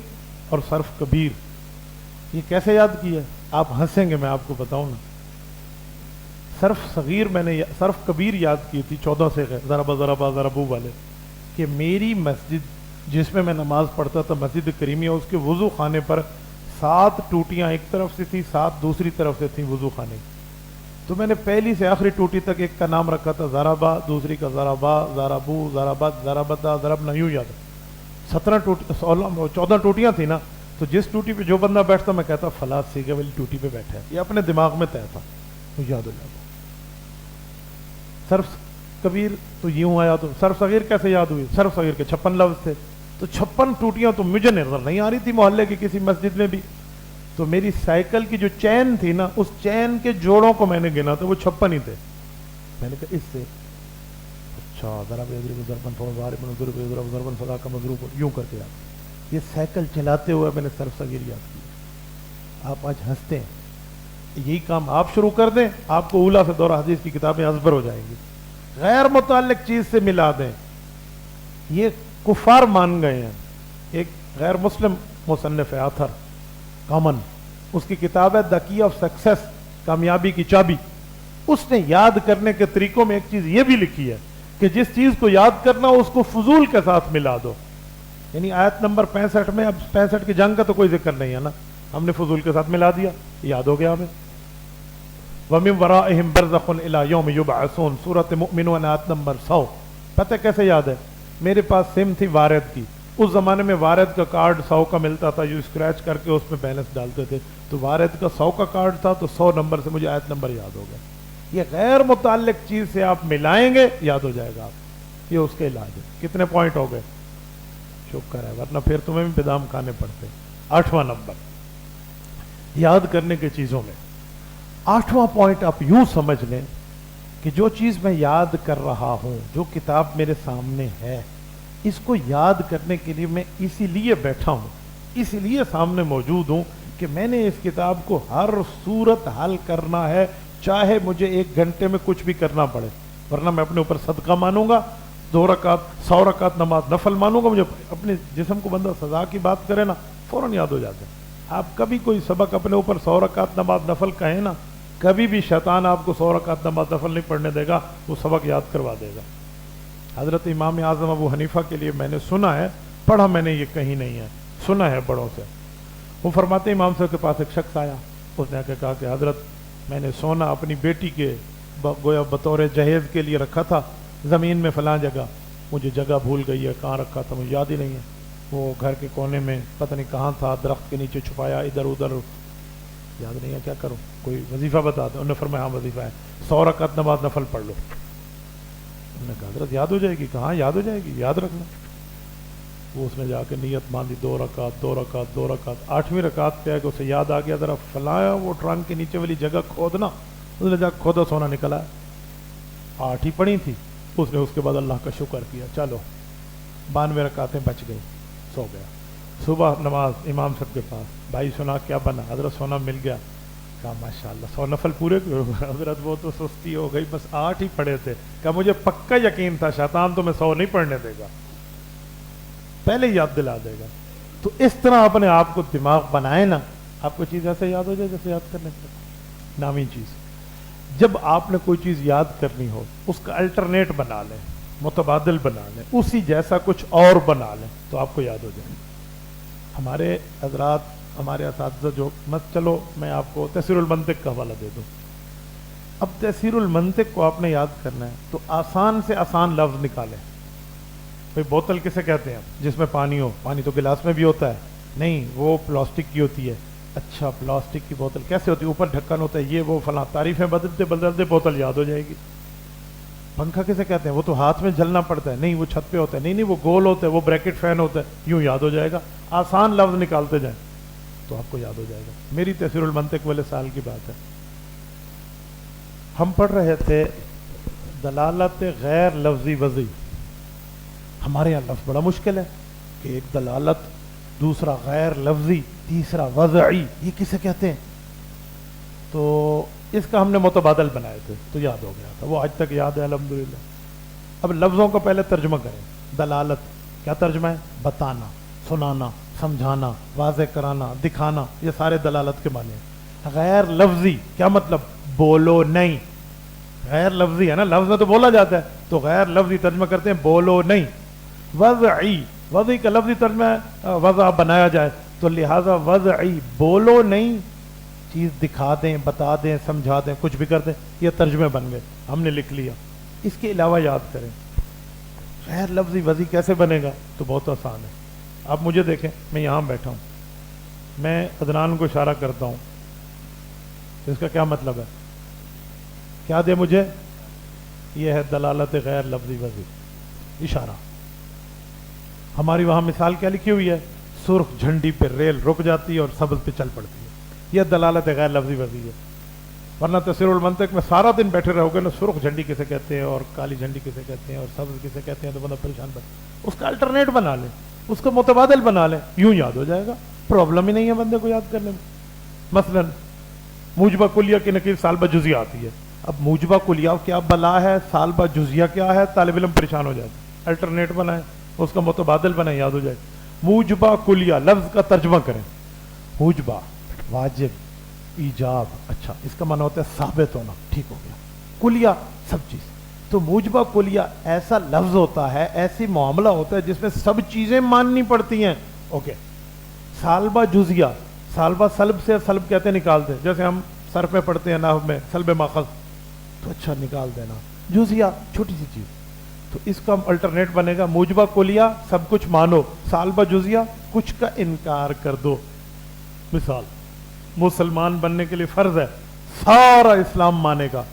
اور صرف کبیر یہ کیسے یاد کیا؟ آپ ہنسیں گے میں آپ کو بتاؤں نا۔ صرف صغیر میں نے صرف کبیر یاد کی تھی 14 سے ضربا ضربا ضربو والے، کہ میری مسجد جس میں نماز پڑھتا تھا مسجد کریمیہ، اس کے وضو خانے پر 7 ٹوٹیاں ایک طرف سے تھیں، 7 دوسری طرف سے تھیں وضو خانے، تو میں نے پہلی سے آخری ٹوٹی تک ایک کا نام رکھا تھا ضربا، دوسری کا ضربا، ضربو، ضربت، ضربتا، ضربنا، یوں یاد ہے۔ 14 ٹوٹیاں تھیں نا، تو جس ٹوٹی پہ جو بندہ بیٹھتا میں کہتا فلاں سیگے والی ٹوٹی پہ بیٹھا ہے، یہ اپنے دماغ میں طے تھا، مجھے یاد ہو جاتا۔ صرف کبیر تو یوں آیا، تو صرف صغیر کیسے یاد ہوئی؟ صرف صغیر کے 56 لفظ تھے، تو 56 ٹوٹیاں تو مجھے نظر نہیں آ رہی تھی محلے کی کسی مسجد میں بھی، تو میری سائیکل کی جو چین تھی نا اس چین کے جوڑوں کو میں نے گنا تھا، وہ 56 ہی تھے۔ میں نے کہا اس سے اچھا ضرب یضرب ضربا فضارب ضرب یضرب ضربا فذاک مضروب، یوں کر کے یاد، یہ سائیکل چلاتے ہوئے میں نے صرف صغیر یاد کیا۔ آپ آج ہنستے ہیں، یہی کام آپ شروع کر دیں، آپ کو اولا سے دور حدیث کی کتابیں ازبر ہو جائیں گی۔ غیر متعلق چیز سے ملا دیں، یہ کفار مان گئے ہیں۔ ایک غیر مسلم مصنف ہے آتھر کامن، اس کی کتاب ہے دا کی آف سکسیس، کامیابی کی چابی، اس نے یاد کرنے کے طریقوں میں ایک چیز یہ بھی لکھی ہے کہ جس چیز کو یاد کرنا اس کو فضول کے ساتھ ملا دو، یعنی آیت نمبر 65 میں، اب 65 کی جنگ کا تو کوئی ذکر نہیں ہے نا، ہم نے فضول کے ساتھ ملا دیا، یاد ہو گیا ہمیں۔ وَمِن وَرَائِهِمْ بَرْزَخٌ إِلَى يَوْمِ يُبْعَثُونَ، سورۃ مؤمنون آیت نمبر 100۔ پتہ کیسے یاد ہے؟ میرے پاس سم تھی وارد کی، اس زمانے میں وارد کا کارڈ 100 کا ملتا تھا، جو اسکریچ کر کے اس میں بیلنس ڈالتے تھے، تو وارد کا 100 کا کارڈ تھا، تو 100 نمبر سے مجھے آیت نمبر یاد ہو گیا۔ یہ غیر متعلق چیز سے آپ ملائیں گے یاد ہو جائے گا آپ، یہ اس کے علاج ہے۔ کتنے پوائنٹ ہو گئے؟ شکر ہے، ورنہ پھر تمہیں بھی بادام کھانے پڑتے۔ 8واں نمبر یاد کرنے کی چیزوں میں، 8واں پوائنٹ آپ یوں سمجھ لیں کہ جو چیز میں یاد کر رہا ہوں، جو کتاب میرے سامنے ہے، اس کو یاد کرنے کے لیے میں اسی لیے بیٹھا ہوں، اسی لیے سامنے موجود ہوں کہ میں نے اس کتاب کو ہر صورت حل کرنا ہے، چاہے مجھے 1 گھنٹے میں کچھ بھی کرنا پڑے، ورنہ میں اپنے اوپر صدقہ مانوں گا، 2 رکعت 100 رکعت نماز نفل مانوں گا۔ مجھے اپنے جسم کو بندہ سزا کی بات کرے نا فوراً یاد ہو جاتا ہے۔ آپ کبھی کوئی سبق اپنے اوپر 100 رکعت نماز نفل کہیں نا، کبھی بھی شیطان آپ کو 100 رکعت نماز نفل نہیں پڑھنے دے گا، وہ سبق یاد کروا دے گا۔ حضرت امام اعظم ابو حنیفہ کے لیے میں نے سنا ہے، پڑھا میں نے یہ کہیں نہیں ہے، سنا ہے بڑوں سے، وہ فرماتے امام صاحب کے پاس ایک شخص آیا، اس نے آ کے کہا کہ حضرت میں نے سونا اپنی بیٹی کے گویا بطور جہیز کے لیے رکھا تھا زمین میں فلاں جگہ، مجھے جگہ بھول گئی ہے، کہاں رکھا تھا مجھے یاد ہی نہیں ہے۔ وہ گھر کے کونے میں پتہ نہیں کہاں تھا، درخت کے نیچے چھپایا، ادھر ادھر یاد نہیں ہے کیا کروں، کوئی وظیفہ بتا دو. انہوں نے فرمایا ہاں وظیفہ ہے، 100 رکعت نماز نفل پڑھ لو. انہوں نے کہا حضرت یاد ہو جائے گی؟ کہاں یاد ہو جائے گی، یاد رکھنا. وہ اس نے جا کے نیت باندھی، 2 رکعت 2 رکعت 2 رکعت. 8ویں رکعت پہ ہے کہ اسے یاد آ گیا ذرا فلاں وہ ٹرنک کے نیچے والی جگہ کھودنا. اس نے جا کے کھودا، سونا نکلا ہے. 8 ہی پڑھی تھی. اس نے اس کے بعد اللہ کا شکر کیا، چلو 92 رکعتیں بچ گئی، سو گیا. صبح نماز امام صاحب کے پاس، بھائی سنا کیا بنا؟ حضرت سونا مل گیا. کہا ماشاءاللہ 100 نفل پورے کرو. حضرت وہ تو سستی ہو گئی، بس 8 ہی پڑھے تھے. کہا مجھے پکا یقین تھا شیطان تو میں 100 نہیں پڑھنے دے گا، پہلے یاد دلا دے گا. تو اس طرح اپنے آپ کو دماغ بنائے نا، آپ کو چیز ایسے یاد ہو جائے جیسے یاد کرنے کے نامی چیز. جب آپ نے کوئی چیز یاد کرنی ہو اس کا الٹرنیٹ بنا لیں، متبادل بنا لیں، اسی جیسا کچھ اور بنا لیں تو آپ کو یاد ہو جائے. ہمارے حضرات، ہمارے اساتذہ جو چلو میں آپ کو تفسیر المنطق کا حوالہ دے دوں. اب تفسیر المنطق کو آپ نے یاد کرنا ہے تو آسان سے آسان لفظ نکالیں. بھئی بوتل کسے کہتے ہیں جس میں پانی ہو؟ پانی تو گلاس میں بھی ہوتا ہے. نہیں، وہ پلاسٹک کی ہوتی ہے. اچھا پلاسٹک کی بوتل کیسے ہوتی ہے؟ اوپر ڈھکن ہوتا ہے، یہ وہ فلاں، تعریفیں بدلتے بدلتے بوتل یاد ہو جائے گی. پنکھا کسے کہتے ہیں؟ وہ تو ہاتھ میں جھلنا پڑتا ہے. نہیں، وہ چھت پہ ہوتا ہے. نہیں، وہ گول ہوتا ہے، وہ بریکٹ فین ہوتا ہے. یوں یاد ہو جائے گا. آسان لفظ نکالتے جائیں تو آپ کو یاد ہو جائے گا. میری تفسیر المنطق والے سال کی بات ہے، ہم پڑھ رہے تھے دلالت غیر لفظی وضعی. ہمارے یہاں لفظ بڑا مشکل ہے کہ ایک دلالت، دوسرا غیر لفظی، تیسرا وضعی، یہ کسے کہتے ہیں؟ تو اس کا ہم نے متبادل بنائے تھے تو یاد ہو گیا تھا، وہ آج تک یاد ہے الحمدللہ. اب لفظوں کو پہلے ترجمہ کریں. دلالت کیا ترجمہ ہے؟ بتانا، سنانا، سمجھانا، واضح کرانا، دکھانا، یہ سارے دلالت کے معنی ہیں. غیر لفظی کیا مطلب؟ بولو نہیں. غیر لفظی ہے نا، لفظ میں تو بولا جاتا ہے، تو غیر لفظی ترجمہ کرتے ہیں بولو نہیں. وضعی، وضعی کا لفظی ترجمہ ہے وضع بنایا جائے، تو لہذا وضعی بولو نہیں، چیز دکھا دیں، بتا دیں، سمجھا دیں، کچھ بھی کر دیں. یہ ترجمے بن گئے، ہم نے لکھ لیا. اس کے علاوہ یاد کریں غیر لفظی وضعی کیسے بنے گا؟ تو بہت آسان ہے. آپ مجھے دیکھیں، میں یہاں بیٹھا ہوں، میں عدنان کو اشارہ کرتا ہوں، اس کا کیا مطلب ہے؟ کیا دے مجھے؟ یہ ہے دلالت غیر لفظی وضعی، اشارہ. ہماری وہاں مثال کیا لکھی ہوئی ہے؟ سرخ جھنڈی پہ ریل رک جاتی ہے اور سبز پہ چل پڑتی ہے. یہ دلالت غیر لفظی وضعی ہے. ورنہ تفسیر المنطق میں سارا دن بیٹھے رہو گے نا، سرخ جھنڈی کسے کہتے ہیں اور کالی جھنڈی کسے کہتے ہیں اور سبز کسے کہتے ہیں، تو بندہ پریشان بن. اس کا الٹرنیٹ بنا لیں، اس کو متبادل بنا لیں، یوں یاد ہو جائے گا. پرابلم ہی نہیں ہے بندے کو یاد کرنے میں. مثلا موجبہ کلیہ کی نقیض سالبہ جزیہ آتی ہے. اب موجبہ کلیہ کیا بلا ہے، سالبہ جزیہ کیا ہے، طالب علم پریشان ہو جاتا ہے. الٹرنیٹ بنائیں، اس کا متبادل بنائیں، یاد ہو جائے. موجبہ کلیہ لفظ کا ترجمہ کریں. موجبہ واجب، ایجاب، اچھا اس کا معنی ہوتا ہے ثابت ہونا، ٹھیک ہو گیا. کلیہ سب چیز. تو موجبہ کلیہ ایسا لفظ ہوتا ہے، ایسی معاملہ ہوتا ہے جس میں سب چیزیں ماننی پڑتی ہیں. اوکے. سالبہ جزیہ، سالبہ سلب سے سلب کہتے ہیں نکالتے، جیسے ہم سر پہ پڑھتے ہیں نحو میں سلب ماخذ، تو اچھا نکال دینا. جزیہ چھوٹی سی چیز، تو اس کا الٹرنیٹ بنے گا موجبہ کلیہ سب کچھ مانو، سالبہ جزیہ کچھ کا انکار کر دو. مثال، مسلمان بننے کے لیے فرض ہے سارا اسلام مانے گا،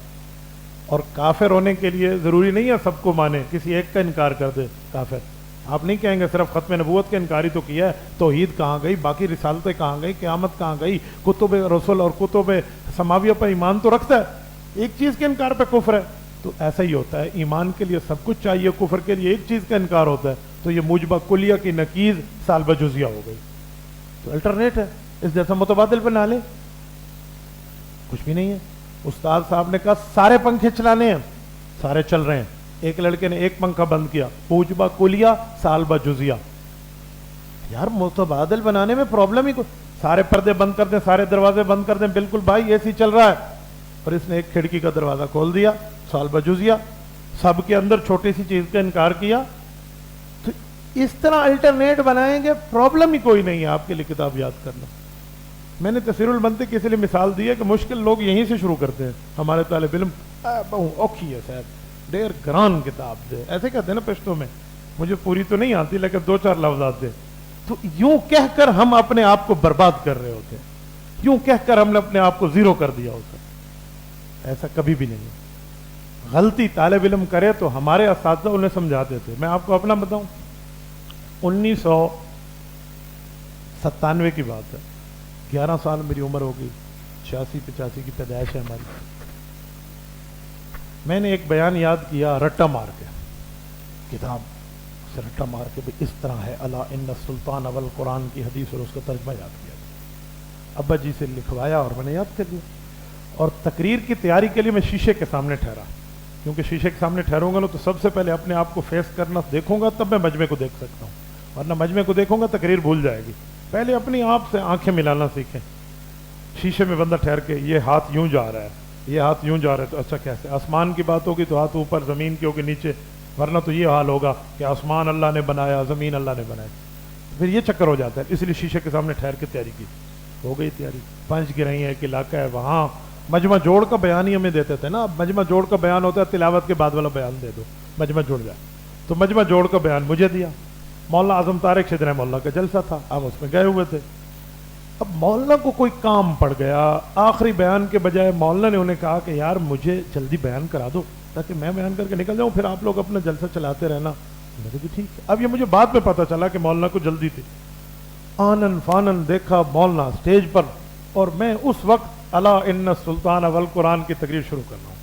اور کافر ہونے کے لیے ضروری نہیں ہے سب کو مانے، کسی ایک کا انکار کر دے کافر. آپ نہیں کہیں گے صرف ختم نبوت کا انکار ہی تو کیا ہے، توحید کہاں گئی، باقی رسالتیں کہاں گئی، قیامت کہاں گئی، کتب رسول اور کتب سماویہ پر ایمان تو رکھتا ہے، ایک چیز کے انکار پہ کفر ہے. تو ایسا ہی ہوتا ہے، ایمان کے لیے سب کچھ چاہیے، کفر کے لیے ایک چیز کا انکار ہوتا ہے. تو یہ موجبہ کلیہ کی نقیض سالبہ جزیہ ہو گئی. تو الٹرنیٹ ہے، اس جیسا متبادل بنا لیں. کچھ بھی نہیں ہے. استاد صاحب نے کہا سارے پنکھے چلانے ہیں، سارے چل رہے ہیں. ایک لڑکے نے ایک پنکھا بند کیا، موجبہ کلیہ سالبہ جزیہ. یار متبادل بنانے میں پرابلم ہی کوئی. سارے پردے بند کر دیں، سارے دروازے بند کر دیں، بالکل بھائی اے سی چل رہا ہے، اور اس نے ایک کھڑکی کا دروازہ کھول دیا، سالبہ جزیہ. سب کے اندر چھوٹی سی چیز کا انکار کیا. تو اس طرح الٹرنیٹ بنائیں گے، پرابلم ہی کوئی نہیں ہے آپ کے لیے کتاب یاد کرنا. میں نے تفسیر المنطق اس لیے مثال دی ہے کہ مشکل لوگ یہیں سے شروع کرتے ہیں. ہمارے طالب علم بہت اوکھی ہے صاحب، ڈیر گران کتاب دے، ایسے کہتے ہیں نا پشتوں میں. مجھے پوری تو نہیں آتی لیکن 2-4 لفظ آتے. تو یوں کہہ کر ہم اپنے آپ کو برباد کر رہے ہوتے ہیں، یوں کہہ کر ہم نے اپنے آپ کو زیرو کر دیا ہوتا ہے۔ ایسا کبھی بھی نہیں ہے۔ غلطی طالب علم کرے تو ہمارے اساتذہ انہیں سمجھاتے تھے۔ میں آپ کو اپنا بتاؤں، 1997 کی بات ہے، 11 سال میری عمر ہوگی، 86-85 کی پیدائش ہے ہماری۔ میں نے ایک بیان یاد کیا رٹا مار کے، کتاب سے رٹا مار کے، اس طرح ہے الا ان السلطان والقرآن کی حدیث، اور اس کا ترجمہ یاد کیا، ابا جی سے لکھوایا اور میں نے یاد کر لیا۔ اور تقریر کی تیاری کے لیے میں شیشے کے سامنے ٹھہرا، کیونکہ شیشے کے سامنے ٹھہروں گا نا تو سب سے پہلے اپنے آپ کو فیس کرنا دیکھوں گا، تب میں مجمع کو دیکھ سکتا ہوں، ورنہ مجمع کو دیکھوں گا تقریر بھول جائے گی۔ پہلے اپنی آپ سے آنکھیں ملانا سیکھیں۔ شیشے میں بندہ ٹھہر کے یہ ہاتھ یوں جا رہا ہے، یہ ہاتھ یوں جا رہا ہے، تو اچھا کیسے؟ آسمان کی بات ہوگی تو ہاتھ اوپر، زمین کی ہوگی نیچے، ورنہ تو یہ حال ہوگا کہ آسمان اللہ نے بنایا، زمین اللہ نے بنایا، پھر یہ چکر ہو جاتا ہے۔ اس لیے شیشے کے سامنے ٹھہر کے تیاری کی، ہو گئی تیاری۔ پنج گرہی ہے ایک علاقہ ہے، وہاں مجمع جوڑ کا بیان ہی ہمیں دیتے تھے نا۔ اب مجمع جوڑ کا بیان ہوتا ہے تلاوت کے بعد والا بیان دے دو، مجمع جوڑ جائے۔ تو مجمع جوڑ کا بیان مجھے دیا، مولانا اعظم طارق شیخ رحمہ اللہ کا جلسہ تھا، اب اس میں گئے ہوئے تھے۔ اب مولانا کو کوئی کام پڑ گیا، آخری بیان کے بجائے مولانا نے انہیں کہا کہ یار مجھے جلدی بیان کرا دو تاکہ میں بیان کر کے نکل جاؤں، پھر آپ لوگ اپنا جلسہ چلاتے رہنا۔ میں نے کہا ٹھیک ہے۔ اب یہ مجھے بعد میں پتہ چلا کہ مولانا کو جلدی تھی۔ آنن فانن دیکھا مولانا اسٹیج پر، اور میں اس وقت الا ان السلطان والقرآن کی تقریر شروع کر رہا ہوں۔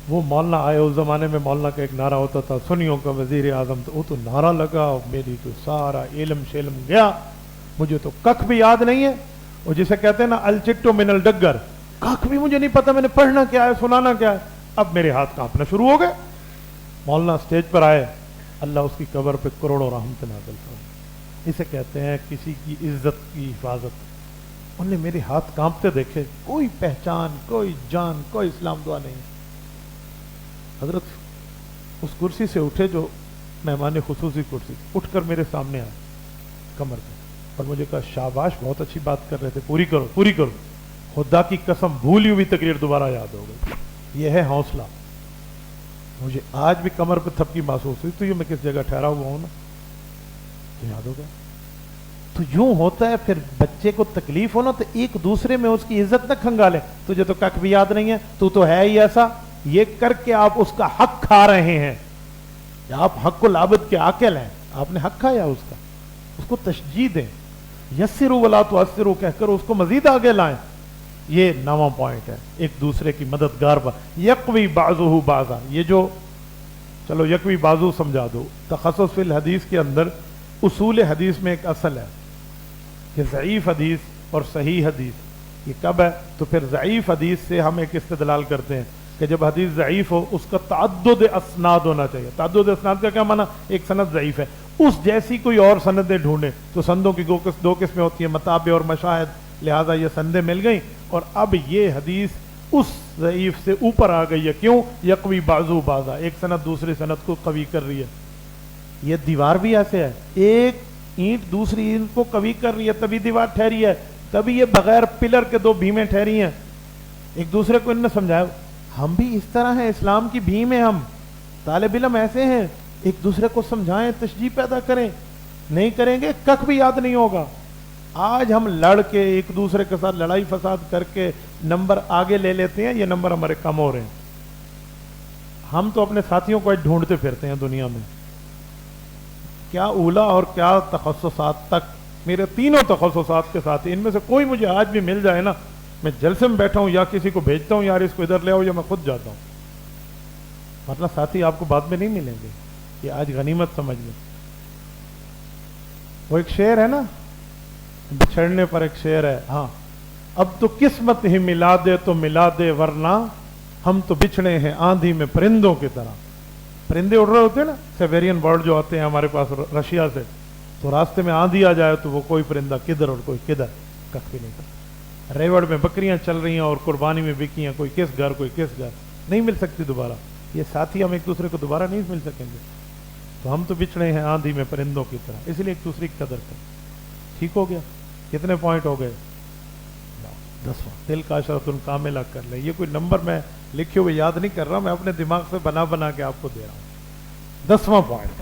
وہ مولانا آئے، اس زمانے میں مولانا کا ایک نعرہ ہوتا تھا سنیوں کا وزیر اعظم، تو وہ تو نعرہ لگا، میری تو سارا علم شیلم گیا، مجھے تو ککھ بھی یاد نہیں ہے، وہ جسے کہتے ہیں نا الچٹو من الڈگر، ککھ بھی مجھے نہیں پتا میں نے پڑھنا کیا ہے، سنانا کیا ہے۔ اب میرے ہاتھ کانپنا شروع ہو گئے۔ مولانا اسٹیج پر آئے، اللہ اس کی قبر پہ کروڑوں رحمت نازل فرمائے۔ اسے کہتے ہیں کسی کی عزت کی حفاظت۔ انہوں نے میرے ہاتھ کانپتے دیکھے، کوئی پہچان، کوئی جان، کوئی اسلام دعا نہیں۔ حضرت اس کرسی سے اٹھے جو مہمان خصوصی کرسی، اٹھ کر میرے سامنے آئے کمر پہ، اور مجھے کہا شاباش بہت اچھی بات کر رہے تھے، پوری کرو پوری کرو۔ خدا کی قسم بھولی ہوئی تقریر دوبارہ یاد ہو گئی۔ یہ ہے حوصلہ۔ مجھے آج بھی کمر پہ تھپکی محسوس ہوئی، تو یہ میں کس جگہ ٹھہرا ہوا ہوں نا، تو یاد ہو گیا۔ تو یوں ہوتا ہے، پھر بچے کو تکلیف ہونا تو ایک دوسرے میں اس کی عزت نہ کھنگالیں، تجھے تو کک بھی یاد نہیں ہے، تو ہے ہی ایسا، یہ کر کے آپ اس کا حق کھا رہے ہیں۔ آپ حق العبد کے عاقل ہیں، آپ نے حق کھایا اس کا، اس کو تشجیع دیں، یسروا ولا تعسروا کہہ کر اس کو مزید آگے لائیں۔ یہ 9واں پوائنٹ ہے، ایک دوسرے کی مددگار یقوی بعضہ بعضا۔ یہ جو چلو یقوی بعضو سمجھا دو، تخصص فی الحدیث کے اندر اصول حدیث میں ایک اصل ہے کہ ضعیف حدیث اور صحیح حدیث یہ کب ہے؟ تو پھر ضعیف حدیث سے ہم ایک استدلال کرتے ہیں کہ جب حدیث ضعیف ہو اس کا تعدد اسناد ہونا چاہیے۔ تعدد اسناد کا کیا معنی؟ ایک سند ضعیف ہے، اس جیسی کوئی اور سندیں ڈھونڈیں، تو سندوں کی دو قسمیں ہوتی ہیں، متابع اور مشاہد، لہذا یہ سندیں مل گئیں، اور اب یہ حدیث اس ضعیف سے اوپر آ گئی ہے۔ کیوں؟ یقوی بعضو بعضا، ایک سند دوسری سند کو قوی کر رہی ہے۔ یہ دیوار بھی ایسے ہے، ایک اینٹ دوسری اینٹ کو قوی کر رہی ہے، تبھی دیوار ٹھہری ہے، تبھی یہ بغیر پلر کے دو بھیمیں ٹھہری ہیں۔ ایک دوسرے کو انہوں نے سمجھایا، ہم بھی اس طرح ہیں، اسلام کی بھیم ہیں، ہم طالب علم ایسے ہیں، ایک دوسرے کو سمجھائیں، تشجیع پیدا کریں، نہیں کریں گے کک بھی یاد نہیں ہوگا۔ آج ہم لڑ کے ایک دوسرے کے ساتھ لڑائی فساد کر کے نمبر آگے لے لیتے ہیں، یہ نمبر ہمارے کم ہو رہے ہیں۔ ہم تو اپنے ساتھیوں کو ڈھونڈتے پھرتے ہیں دنیا میں، کیا اولا اور کیا تخصصات تک، میرے تینوں تخصصات کے ساتھ، ان میں سے کوئی مجھے آج بھی مل جائے نا، میں جلسے میں بیٹھا ہوں یا کسی کو بھیجتا ہوں یار اس کو ادھر لے آؤ، یا میں خود جاتا ہوں، ورنہ ساتھی آپ کو بعد میں نہیں ملیں گے، یہ آج غنیمت سمجھ لیں۔ وہ ایک شعر ہے نا، بچھڑنے پر ایک شعر ہے، ہاں، اب تو قسمت ہی ملا دے تو ملا دے، ورنہ ہم تو بچھڑے ہیں آندھی میں پرندوں کی طرح۔ پرندے اڑ رہے ہوتے ہیں نا، سیبیرین برڈ جو آتے ہیں ہمارے پاس رشیا سے، تو راستے میں آندھی آ جائے تو وہ کوئی پرندہ کدھر اور کوئی کدھر، کک بھی نہیں کرتا۔ ریوڑ میں بکریاں چل رہی ہیں اور قربانی میں بکی ہیں، کوئی کس گھر کوئی کس گھر، نہیں مل سکتی دوبارہ۔ یہ ساتھی ہم ایک دوسرے کو دوبارہ نہیں مل سکیں گے، تو ہم تو بچھڑے ہیں آندھی میں پرندوں کی طرح، اس لیے ایک دوسرے کی قدر کریں۔ ٹھیک ہو گیا؟ کتنے پوائنٹ ہو گئے؟ 10واں، دل کا عشرۃ کاملہ کر لیں۔ یہ کوئی نمبر میں لکھے ہوئے یاد نہیں کر رہا، میں اپنے دماغ سے بنا بنا کے آپ کو دے رہا ہوں۔ 10واں پوائنٹ،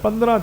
15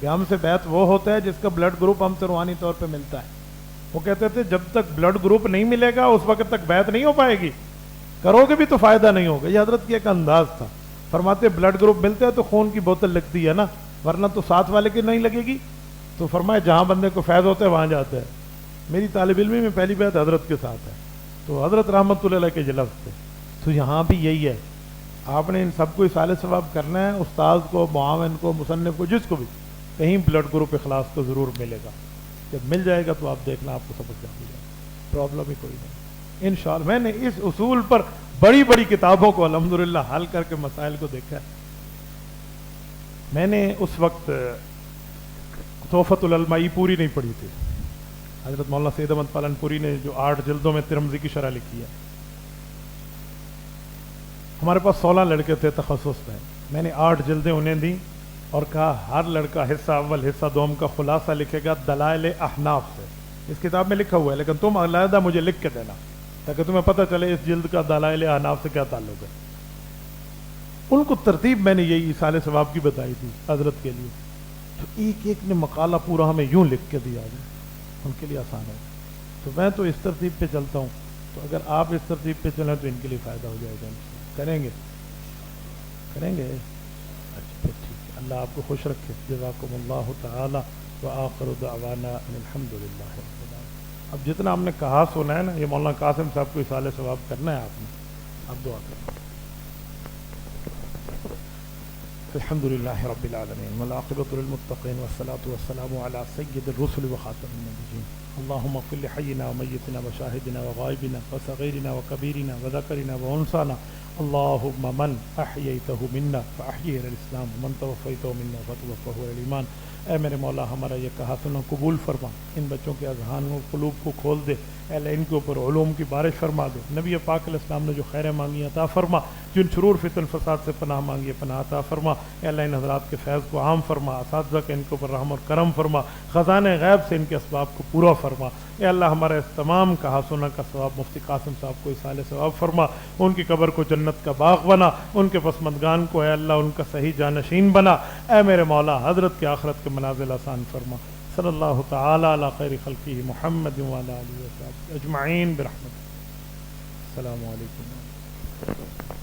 کہ ہم سے بیعت وہ ہوتا ہے جس کا بلڈ گروپ ہم سے روحانی طور پہ ملتا ہے. وہ کہتے تھے جب تک بلڈ گروپ نہیں ملے گا اس وقت تک بیعت نہیں ہو پائے گی, کرو گے بھی تو فائدہ نہیں ہوگا. یہ حضرت کی ایک انداز تھا. فرماتے بلڈ گروپ ملتا ہے تو خون کی بوتل لگتی ہے نا, ورنہ تو ساتھ والے کی نہیں لگے گی. تو فرمائے جہاں بندے کو فیض ہوتا ہے وہاں جاتا ہے. میری طالب علمی میں پہلی بیعت حضرت کے ساتھ ہے, تو حضرت رحمت اللہ علیہ کے یہ لفظ تھے. تو یہاں بھی یہی ہے, آپ نے ان سب کو اصالہ ثواب کرنا ہے, استاد کو, معاون کو, مصنف کو, جس کو بھی, کہیں بلڈ گروپ اخلاص کو ضرور ملے گا. جب مل جائے گا تو آپ دیکھنا آپ کو سبق جائے گا, پرابلم ہی کوئی نہیں انشاءاللہ. میں نے اس اصول پر بڑی بڑی کتابوں کو الحمدللہ حل کر کے مسائل کو دیکھا ہے. میں نے اس وقت تحفۃ العلمائی پوری نہیں پڑھی تھی. حضرت مولانا سید احمد پالن پوری نے جو 8 جلدوں میں ترمذی کی شرح لکھی ہے, ہمارے پاس 16 لڑکے تھے تخصص میں نے 8 جلدیں انہیں دیں اور کہا ہر لڑکا حصہ اول حصہ دوم کا خلاصہ لکھے گا دلائل احناف سے. اس کتاب میں لکھا ہوا ہے لیکن تم علیحدہ مجھے لکھ کے دینا تاکہ تمہیں پتہ چلے اس جلد کا دلائل احناف سے کیا تعلق ہے. ان کو ترتیب میں نے یہی اصالہ ثواب کی بتائی تھی حضرت کے لیے, تو ایک ایک نے مقالہ پورا ہمیں یوں لکھ کے دیا, ان کے لیے آسان ہے. تو میں تو اس ترتیب پہ چلتا ہوں, تو اگر آپ اس ترتیب پہ چلیں تو ان کے لیے فائدہ ہو جائے گا. کریں گے اچھا پھر ٹھیک ہے. اللہ آپ کو خوش رکھے. جزاکم اللہ تعالی وآخر دعوانا ان الحمدللہ رب العالمین. اب جتنا ہم نے کہا سنا ہے نا, یہ مولانا قاسم صاحب کو اصالہ ثواب کرنا ہے آپ نے. اب دعا کریں. الحمدللہ رب العالمین والعاقبۃ للمتقین والصلاة والسلام علی سید الرسل وخاتم النبیین. اللهم اغفر لحينا وميتنا وشاهدنا وغائبنا وصغيرنا وكبيرنا وذكرنا وانثانا. اللهم من احييته منا فاحيه على الاسلام ومن توفيته منا فتوفه على الايمان. اے میرے مولا ہمارا یہ کہا سنا قبول فرما, ان بچوں کے اذہان و قلوب کو کھول دے. اے اللہ ان کے اوپر علوم کی بارش فرما دے. نبی پاک علیہ السلام نے جو خیریں مانگی عطا فرما, جن شرور فتن فساد سے پناہ مانگی پناہ عطا فرما. اے اللہ ان حضرات کے فیض کو عام فرما, اساتذہ کے ان کے اوپر رحم اور کرم فرما, خزانے غیب سے ان کے اسباب کو پورا فرما. اے اللہ ہمارا اس تمام کہا سنا کا ثواب مفتی قاسم صاحب کو اصالہ ثواب فرما. ان کی قبر کو جنت کا باغ بنا, ان کے پسماندگان کو اے اللہ ان کا صحیح جانشین بنا. اے میرے مولا حضرت کے آخرت کے منازل آسان فرما. صلی اللہ تعالی علی خیر خلقہ محمد وعلی آلہ وصحبہ اجمعین برحمتہ. السلام علیکم.